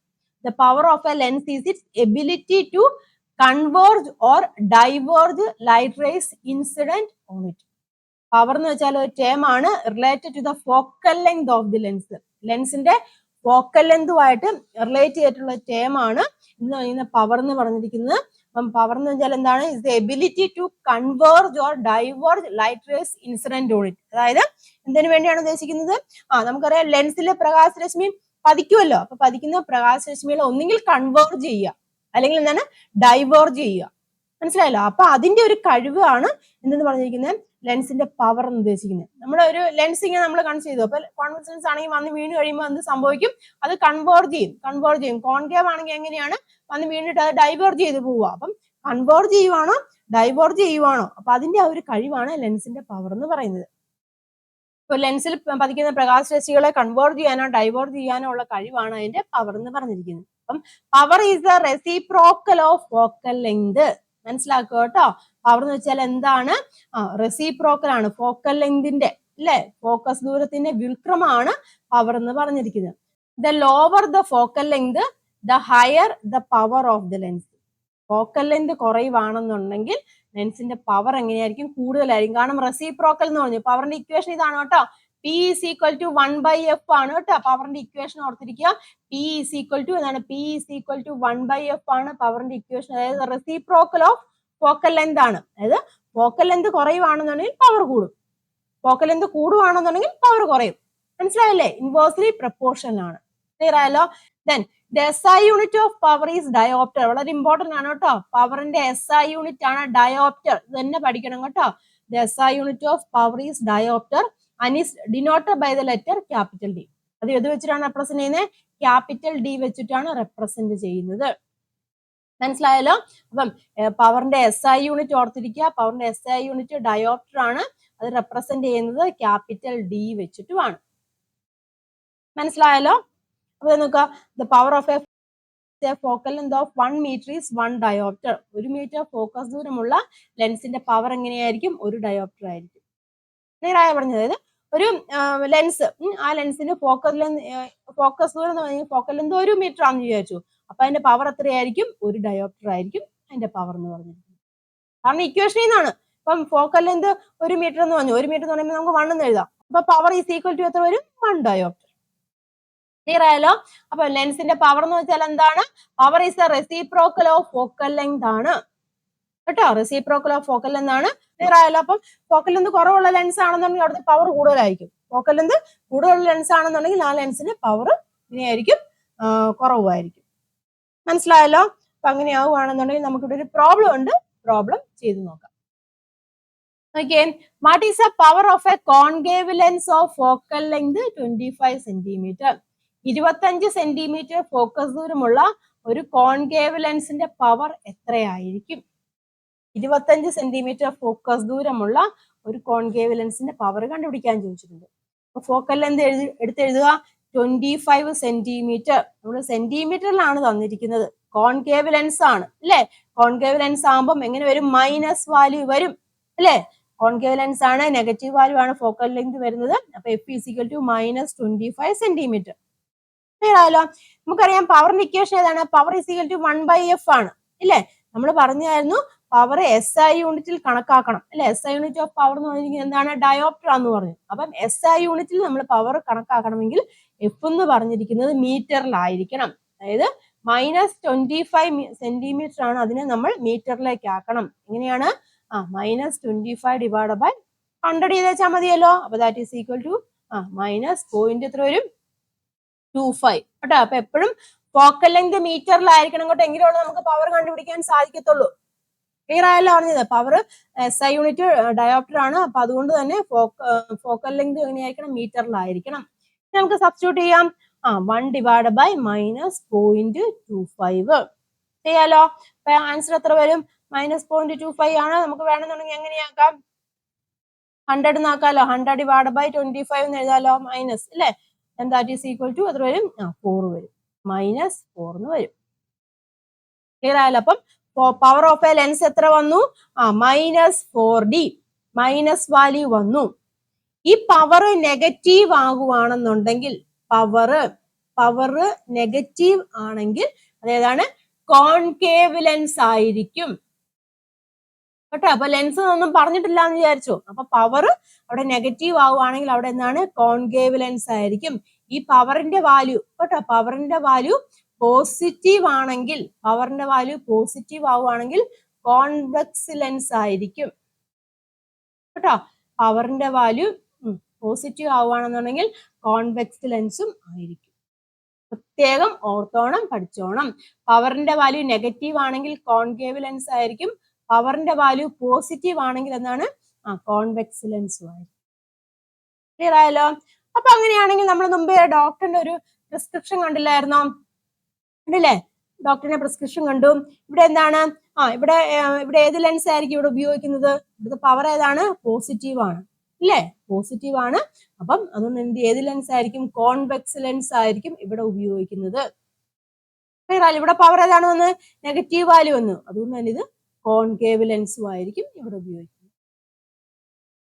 The power of a lens is its ability to converge or diverge light rays incident on it. Power എന്ന് വെച്ചാൽ ഒരു term ആണ് related to the focal length of the lens. ലെൻസിന്റെ focal ലെങ്തുമായിട്ട് relate ചെയ്തിട്ടുള്ള term ആണ് എന്ന് പറയുന്ന പവർ എന്ന് പറഞ്ഞിരിക്കുന്നത്. അപ്പം പവർ എന്ന് വെച്ചാൽ എന്താണ്? Is the ability to converge or diverge light rays incident on it. അതായത് എന്തിനു വേണ്ടിയാണ് ഉദ്ദേശിക്കുന്നത്? നമുക്കറിയാം ലെൻസിലെ പ്രകാശരശ്മി പതിക്കുമല്ലോ. അപ്പൊ പതിക്കുന്ന പ്രകാശരശ്മികളെ ഒന്നുകിൽ കൺവേർജ് ചെയ്യുക, അല്ലെങ്കിൽ എന്താണ്? ഡൈവേർജ് ചെയ്യുക. മനസ്സിലായല്ലോ. അപ്പൊ അതിന്റെ ഒരു കഴിവാണ് എന്തെന്ന് പറഞ്ഞിരിക്കുന്നത് ലെൻസിന്റെ പവർ എന്ന് ഉദ്ദേശിക്കുന്നത്. നമ്മുടെ ഒരു ലെൻസ് ഇങ്ങനെ നമ്മൾ കൺസിഡർ ചെയ്തു. അപ്പൊ കോൺവെക്സ് ലെൻസ് ആണെങ്കിൽ വന്ന് വീണ് കഴിയുമ്പോൾ എന്ത് സംഭവിക്കും? അത് കൺവേർജ് ചെയ്യും. കോൺകേവ് ആണെങ്കിൽ എങ്ങനെയാണ്? വന്ന് വീണിട്ട് അത് ഡൈവേർജ് ചെയ്ത് പോവുക. അപ്പം കൺവേർജ് ചെയ്യുവാണോ ഡൈവേർജ് ചെയ്യുവാണോ? അപ്പൊ അതിന്റെ ആ ഒരു കഴിവാണ് ലെൻസിന്റെ പവർ എന്ന് പറയുന്നത്. ഇപ്പൊ ലെൻസിൽ പതിക്കുന്ന പ്രകാശരശ്മികളെ കൺവേർജ് ചെയ്യാനോ ഡൈവേർജ് ചെയ്യാനോ ഉള്ള കഴിവാണ് അതിന്റെ പവർ എന്ന് പറഞ്ഞിരിക്കുന്നത്. അപ്പം power is the reciprocal of focal length. മനസ്സിലാക്കുക കേട്ടോ. പവർ എന്ന് വെച്ചാൽ എന്താണ്? റെസിപ്രോക്കൽ ആണ്. ഫോക്കൽ ലെങ്തിന്റെ അല്ലെ, ഫോക്കസ് ദൂരത്തിന്റെ വ്യുൽക്രമാണ് പവർ എന്ന് പറഞ്ഞിരിക്കുന്നത്. The lower the focal length the higher the power of the lens. Focal length കുറവാണെന്നുണ്ടെങ്കിൽ ലെൻസിന്റെ പവർ എങ്ങനെയായിരിക്കും? കൂടുതലായിരിക്കും. കാരണം റെസിപ്രോക്കൽ എന്ന് പറഞ്ഞു. പവറിന്റെ ഇക്വേഷൻ ഇതാണ് കേട്ടോ. P is equal to 1/f ആണ് കേട്ടോ. പവറിന്റെ ഇക്വേഷൻ ഓർത്തിരിക്കുക. P is equal to എന്താണ്? P is equal to 1/f ആണ് പവറിന്റെ ഇക്വേഷൻ. അതായത് റെസിപ്രോക്കൽ ഓഫ് ഫോക്കൽ ലെങ്ത് ആണ്. അതായത് ഫോക്കൽ ലെങ്ത് കുറയുവാണെന്നുണ്ടെങ്കിൽ പവർ കൂടും, ഫോക്കൽ ലെങ്ത് കൂടുവാണെന്നുണ്ടെങ്കിൽ പവർ കുറയും. മനസ്സിലായല്ലേ? ഇൻവേഴ്സ്ലി പ്രപ്പോർഷണൽ ആണ്. ക്ലിയർ ആയല്ലോ. Then the SI unit of power is diopter. വളരെ ഇമ്പോർട്ടന്റ് ആണ് കേട്ടോ. പവറിന്റെ SI യൂണിറ്റ് ആണ് ഡയോപ്റ്റർ. ഇത് തന്നെ പഠിക്കണം കേട്ടോ. The SI unit of power is diopter and is denoted by the letter capital D. അത് ഏത് വെച്ചിട്ടാണ് റെപ്രസെന്റ് ചെയ്യുന്നത്? ക്യാപിറ്റൽ D വെച്ചിട്ടാണ് റെപ്രസെന്റ് ചെയ്യുന്നത്. മനസ്സിലായല്ലോ. അപ്പം പവറിന്റെ SI യൂണിറ്റ് ഓർത്തിരിക്കുക. പവറിന്റെ SI യൂണിറ്റ് ഡയോപ്റ്റർ ആണ്. അത് റെപ്രസെന്റ് ചെയ്യുന്നത് ക്യാപിറ്റൽ D വെച്ചിട്ടുമാണ്. മനസ്സിലായല്ലോ. അപ്പൊ നോക്കുക, the power of a focal length of 1 meter is 1 diopter. 1 metre focus ദൂരമുള്ള ലെൻസിന്റെ പവർ എങ്ങനെയായിരിക്കും? 1 ഡയോപ്റ്റർ ആയിരിക്കും. ക്ലിയർ ആയ പറഞ്ഞത്? അതായത് ഒരു ലെൻസ്, ആ ലെൻസിന്റെ ഫോക്കസ് ദൂരം എന്ന് പറഞ്ഞാൽ ഫോക്കൽ ലെങ്ത് 1 മീറ്റർ ആണെന്ന് വിചാരിച്ചു. അപ്പൊ അതിന്റെ പവർ എത്രയായിരിക്കും? 1 ഡയോപ്റ്റർ ആയിരിക്കും അതിന്റെ പവർ എന്ന് പറഞ്ഞിരിക്കുന്നത്. കാരണം ഇക്വേഷനിൽ നിന്നാണ്. അപ്പം ഫോക്കൽ ലെങ്ത് 1 മീറ്റർ എന്ന് പറഞ്ഞു. 1 മീറ്റർ എന്ന് പറയുമ്പോൾ നമുക്ക് 1 എന്ന് എഴുതാം. അപ്പൊ പവർ ഈസ് ഈക്വൽ ടു എത്ര വരും? 1 ഡയോപ്റ്റർ. ക്ലിയർ ആയല്ലോ? അപ്പൊ ലെൻസിന്റെ പവർ എന്ന് വെച്ചാൽ എന്താണ്? Power is the reciprocal of focal length ആണ് കേട്ടോ. റെസിപ്രോക്കൽ ഓഫ് ഫോക്കൽ ലെങ്ത് ആണ്. ക്ലിയർ ആയല്ലോ? അപ്പം ഫോക്കൽ ലെങ്ത് കുറവുള്ള ലെൻസ് ആണെന്നുണ്ടെങ്കിൽ അവിടുത്തെ പവർ കൂടുതലായിരിക്കും. ഫോക്കൽ ലെങ്ത് കൂടുതലുള്ള ലെൻസ് ആണെന്നുണ്ടെങ്കിൽ ആ ലെൻസിന് പവർ ഇങ്ങനെയായിരിക്കും, കുറവായിരിക്കും. മനസ്സിലായല്ലോ? അപ്പൊ അങ്ങനെ ആവുകയാണെന്നുണ്ടെങ്കിൽ നമുക്കിവിടെ ഒരു പ്രോബ്ലം ഉണ്ട്. പ്രോബ്ലം ചെയ്ത് നോക്കാം. Okay, what is the power of A concave lens of focal length 25 centimetre? 25 centimetre focus ദൂരമുള്ള ഒരു കോൺകേവ് ലെൻസിന്റെ പവർ എത്രയായിരിക്കും? 25 സെന്റിമീറ്റർ ഫോക്കസ് ദൂരമുള്ള ഒരു കോൺകേവ് ലെൻസിന്റെ പവർ കണ്ടുപിടിക്കാൻ ചോദിച്ചിട്ടുണ്ട്. അപ്പൊ ഫോക്കൽ ലെങ്ത് എടുത്തെഴുതുക 25 സെന്റിമീറ്റർ. നമ്മൾ സെന്റിമീറ്ററിലാണ് തന്നിരിക്കുന്നത്. കോൺകേവ് ലെൻസ് ആണ് അല്ലെ? കോൺകേവ് ലെൻസ് ആകുമ്പോൾ എങ്ങനെ വരും? മൈനസ് വാല്യൂ വരും അല്ലെ? കോൺകേവ് ലെൻസ് ആണ്, നെഗറ്റീവ് വാല്യൂ ആണ് ഫോക്കൽ ലെങ്ത് വരുന്നത്. അപ്പൊ F equal to -25 centimetre. Clear ആയല്ലോ? നമുക്കറിയാം പവറിന്റെ ഇക്വേഷൻ ഏതാണ്? പവർ ഈക്വൽ ടു 1/f ആണ് ഇല്ലേ? നമ്മൾ പറഞ്ഞായിരുന്നു പവർ SI യൂണിറ്റിൽ കണക്കാക്കണം അല്ലെ? SI യൂണിറ്റ് ഓഫ് പവർ എന്ന് പറഞ്ഞിരിക്കുന്നത് എന്താണ്? ഡയോപ്റ്റർ എന്ന് പറഞ്ഞു. അപ്പം SI യൂണിറ്റിൽ നമ്മൾ പവർ കണക്കാക്കണമെങ്കിൽ F എന്ന് പറഞ്ഞിരിക്കുന്നത് മീറ്ററിലായിരിക്കണം. അതായത് -25 സെന്റിമീറ്റർ ആണ്. അതിനെ നമ്മൾ മീറ്ററിലേക്ക് ആക്കണം. എങ്ങനെയാണ്? -25 ഡിവൈഡ് ബൈ 100 ചെയ്ത് വെച്ചാൽ മതിയല്ലോ. അപ്പൊ ദാറ്റ് ഈസ് ഈക്വൽ ടു -0. എത്ര വരും? 25 കേട്ടോ. അപ്പൊ എപ്പോഴും ഫോക്കൽ ലെങ്ത് മീറ്ററിലായിരിക്കണം കേട്ടോ. എങ്കിലുള്ള നമുക്ക് പവർ കണ്ടുപിടിക്കാൻ സാധിക്കത്തുള്ളൂ. ക്ലിയർ ആയല്ലോ പറഞ്ഞത്? പവർ SI യൂണിറ്റ് ഡയോപ്റ്റർ ആണ്. അപ്പൊ അതുകൊണ്ട് തന്നെ ഫോക്കൽ ലെങ്ത് എങ്ങനെയായിരിക്കണം? മീറ്ററിലായിരിക്കണം. നമുക്ക് സബ്സ്റ്റിറ്റ്യൂട്ട് ചെയ്യാം. 1 ഡിവൈഡ് ബൈ -0.25 ചെയ്യാലോ. അപ്പൊ ആൻസർ എത്ര വരും? -0.25 ആണ്. നമുക്ക് വേണമെന്നുണ്ടെങ്കിൽ എങ്ങനെയാക്കാം? 100 എന്നാക്കാലോ. 100 ഡിവൈഡ് ബൈ 25 എന്ന് എഴുതാലോ. മൈനസ് അല്ലെ? ദാറ്റ് ഈസ് ഈക്വൽ ടു എത്ര വരും? 4 വരും. -4 എന്ന് വരും. ക്ലിയർ ആയല്ലോ? അപ്പം പവർ ഓഫ് എ ലെൻസ് എത്ര വന്നു? -4D. മൈനസ് വാല്യൂ വന്നു. ഈ പവർ നെഗറ്റീവ് ആകുവാണെന്നുണ്ടെങ്കിൽ, പവർ നെഗറ്റീവ് ആണെങ്കിൽ അതേതാണ്? കോൺകേവ് ലെൻസ് ആയിരിക്കും കേട്ടോ. അപ്പൊ ലെൻസ് ഒന്നും പറഞ്ഞിട്ടില്ല എന്ന് വിചാരിച്ചു. അപ്പൊ പവർ അവിടെ നെഗറ്റീവ് ആവുകയാണെങ്കിൽ അവിടെ എന്താണ്? കോൺകേവ് ലെൻസ് ആയിരിക്കും. ഈ പവറിന്റെ വാല്യൂ കേട്ടോ, പവറിന്റെ വാല്യൂ പോസിറ്റീവ് ആണെങ്കിൽ, പവറിന്റെ വാല്യൂ പോസിറ്റീവ് ആവുകയാണെങ്കിൽ കോൺവെക്സ് ലെൻസ് ആയിരിക്കും കേട്ടോ. പവറിന്റെ വാല്യൂ പോസിറ്റീവ് ആവുകയാണെന്നുണ്ടെങ്കിൽ കോൺവെക്സ് ലെൻസും ആയിരിക്കും. പ്രത്യേകം ഓർത്തോണം, പഠിച്ചോണം. പവറിന്റെ വാല്യൂ നെഗറ്റീവ് ആണെങ്കിൽ കോൺകേവ് ലെൻസ് ആയിരിക്കും. പവറിന്റെ വാല്യൂ പോസിറ്റീവ് ആണെങ്കിൽ എന്താണ്? കോൺവെക്സ് ലെൻസും ആയിരിക്കും. ക്ലിയർ ആയല്ലോ? അപ്പൊ അങ്ങനെയാണെങ്കിൽ നമ്മൾ മുമ്പേ ഡോക്ടറിന്റെ ഒരു പ്രിസ്ക്രിപ്ഷൻ കണ്ടില്ലായിരുന്നോ? കണ്ടില്ലേ? ഡോക്ടറിന്റെ പ്രിസ്ക്രിപ്ഷൻ കണ്ടു. ഇവിടെ എന്താണ്? ഇവിടെ ഏത് ലെൻസ് ആയിരിക്കും ഇവിടെ ഉപയോഗിക്കുന്നത്? ഇവിടുത്തെ പവർ ഏതാണ്? പോസിറ്റീവ് ആണ് ഇല്ലേ? പോസിറ്റീവ് ആണ്. അപ്പം അതുകൊണ്ട് ഏത് ലെൻസ് ആയിരിക്കും? കോൺവെക്സ് ലെൻസ് ആയിരിക്കും ഇവിടെ ഉപയോഗിക്കുന്നത്. ക്ലിയർ ആയല്ലോ? ഇവിടെ പവർ ഏതാണ് വന്ന്? നെഗറ്റീവ് വാല്യൂ വന്നു. അതുകൊണ്ട് തന്നെ ഇത് കോൺകേവ് ലെൻസും ആയിരിക്കും ഇവിടെ ഉപയോഗിക്കുന്നത്.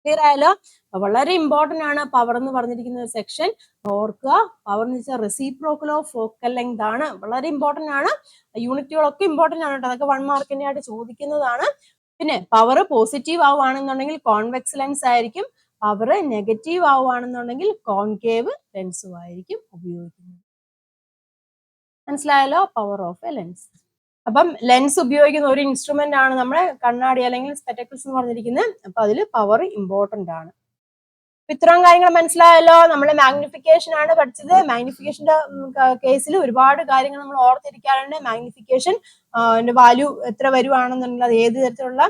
ക്ലിയർ ആയല്ലോ? വളരെ ഇമ്പോർട്ടന്റ് ആണ് പവർ എന്ന് പറഞ്ഞിരിക്കുന്ന ഒരു സെക്ഷൻ. ഓർക്കുക, പവർ എന്ന് വെച്ചാൽ റെസിപ്രോക്കൽ ഓഫ് ഫോക്കൽ ലെങ്ത് ആണ്. വളരെ ഇമ്പോർട്ടന്റ് ആണ്. യൂണിറ്റുകളൊക്കെ ഇമ്പോർട്ടന്റ് ആണ് കേട്ടോ. അതൊക്കെ 1 മാർക്കിന്റെ ആയിട്ട് ചോദിക്കുന്നതാണ്. പിന്നെ പവർ പോസിറ്റീവ് ആവുകയാണെന്നുണ്ടെങ്കിൽ കോൺവെക്സ് ലെൻസ് ആയിരിക്കും. പവർ നെഗറ്റീവ് ആവുകയാണെന്നുണ്ടെങ്കിൽ കോൺകേവ് ലെൻസും ആയിരിക്കും ഉപയോഗിക്കുന്നത്. മനസ്സിലായല്ലോ? Power of a lens. അപ്പം ലെൻസ് ഉപയോഗിക്കുന്ന ഒരു ഇൻസ്ട്രുമെന്റ് ആണ് നമ്മുടെ കണ്ണാടി അല്ലെങ്കിൽ സ്പെക്ടക്കിൾസ് എന്ന് പറഞ്ഞിരിക്കുന്നത്. അപ്പൊ അതിൽ പവർ ഇമ്പോർട്ടന്റ് ആണ്. ഇത്രയും കാര്യങ്ങൾ മനസ്സിലായല്ലോ? നമ്മളെ മാഗ്നിഫിക്കേഷൻ ആണ് പഠിച്ചത്. മാഗ്നിഫിക്കേഷന്റെ കേസിൽ ഒരുപാട് കാര്യങ്ങൾ നമ്മൾ ഓർത്തിരിക്കാറുണ്ട്. മാഗ്നിഫിക്കേഷൻ വാല്യൂ എത്ര വരുവാണെന്നുണ്ടെങ്കിൽ അത് ഏത് തരത്തിലുള്ള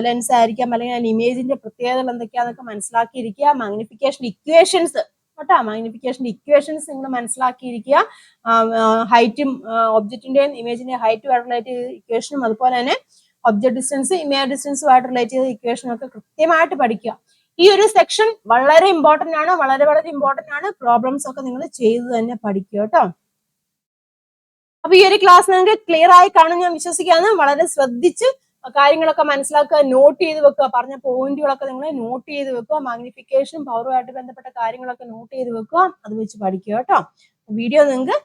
ലെൻസ് ആയിരിക്കാം, അല്ലെങ്കിൽ ഇമേജിന്റെ പ്രത്യേകതകൾ എന്തൊക്കെയാന്നൊക്കെ മനസ്സിലാക്കിയിരിക്കുക. മാഗ്നിഫിക്കേഷൻ ഇക്വേഷൻസ് കേട്ടോ, മാഗ്നിഫിക്കേഷൻ ഇക്വേഷൻസ് നിങ്ങൾ മനസ്സിലാക്കിയിരിക്കുക. ഹൈറ്റും ഒബ്ജക്റ്റിന്റെയും ഇമേജിന്റെയും ഹൈറ്റുമായിട്ട് റിലേറ്റ് ചെയ്ത ഇക്വേഷനും അതുപോലെ തന്നെ ഒബ്ജക്ട് ഡിസ്റ്റൻസ് ഇമേജ് ഡിസ്റ്റൻസുമായിട്ട് റിലേറ്റ് ചെയ്ത ഇക്വേഷനും ഒക്കെ കൃത്യമായിട്ട് പഠിക്കുക. ഈ ഒരു സെക്ഷൻ വളരെ ഇമ്പോർട്ടന്റ് ആണ്, വളരെ ഇമ്പോർട്ടന്റ് ആണ്. പ്രോബ്ലംസ് ഒക്കെ നിങ്ങൾ ചെയ്ത് തന്നെ പഠിക്കുക കേട്ടോ. അപ്പൊ ഈ ഒരു ക്ലാസ് നിങ്ങൾക്ക് ക്ലിയർ ആയി കാണും ഞാൻ വിശ്വസിക്കുകയാണ്. വളരെ ശ്രദ്ധിച്ച് കാര്യങ്ങളൊക്കെ മനസ്സിലാക്കുക, നോട്ട് ചെയ്ത് വെക്കുക. പറഞ്ഞ പോയിന്റുകളൊക്കെ നിങ്ങൾ നോട്ട് ചെയ്ത് വെക്കുക. മാഗ്നിഫിക്കേഷനും പവറുമായിട്ട് ബന്ധപ്പെട്ട കാര്യങ്ങളൊക്കെ നോട്ട് ചെയ്ത് വെക്കുക. അത് വെച്ച് പഠിക്കുക കേട്ടോ. വീഡിയോ നിങ്ങൾക്ക്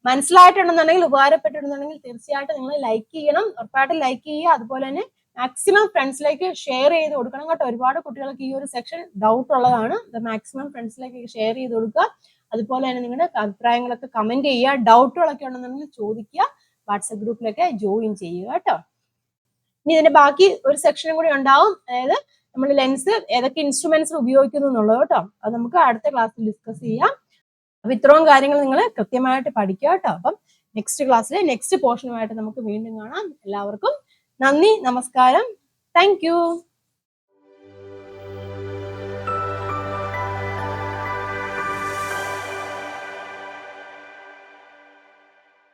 മനസ്സിലായിട്ടുണ്ടെന്നുണ്ടെങ്കിൽ, ഉപകാരപ്പെട്ടിട്ടുണ്ടെന്നുണ്ടെങ്കിൽ തീർച്ചയായിട്ടും നിങ്ങൾ ലൈക്ക് ചെയ്യണം. ഉറപ്പായിട്ടും ലൈക്ക് ചെയ്യുക. അതുപോലെ തന്നെ മാക്സിമം ഫ്രണ്ട്സിലേക്ക് ഷെയർ ചെയ്ത് കൊടുക്കണം കേട്ടോ. ഒരുപാട് കുട്ടികൾക്ക് ഈ ഒരു സെക്ഷൻ ഡൗട്ട് ഉള്ളതാണ്. മാക്സിമം ഫ്രണ്ട്സിലേക്ക് ഷെയർ ചെയ്ത് കൊടുക്കുക. അതുപോലെ തന്നെ നിങ്ങളുടെ അഭിപ്രായങ്ങളൊക്കെ കമന്റ് ചെയ്യുക. ഡൗട്ടുകളൊക്കെ ഉണ്ടെന്നുണ്ടെങ്കിൽ ചോദിക്കുക. വാട്സപ്പ് ഗ്രൂപ്പിലൊക്കെ ജോയിൻ ചെയ്യുക കേട്ടോ. ഇനി ഇതിന്റെ ബാക്കി ഒരു സെക്ഷനും കൂടി ഉണ്ടാവും. അതായത് നമ്മൾ ലെൻസ് ഏതൊക്കെ ഇൻസ്ട്രുമെന്റ്സ് ഉപയോഗിക്കുന്നു എന്നുള്ളത് കേട്ടോ. അത് നമുക്ക് അടുത്ത ക്ലാസ്സിൽ ഡിസ്കസ് ചെയ്യാം. അപ്പൊ ഇത്രയും കാര്യങ്ങൾ നിങ്ങൾ കൃത്യമായിട്ട് പഠിക്കുക കേട്ടോ. അപ്പം നെക്സ്റ്റ് ക്ലാസ്സിലെ നെക്സ്റ്റ് പോർഷനുമായിട്ട് നമുക്ക് വീണ്ടും കാണാം. എല്ലാവർക്കും നന്ദി, നമസ്കാരം, താങ്ക് യു.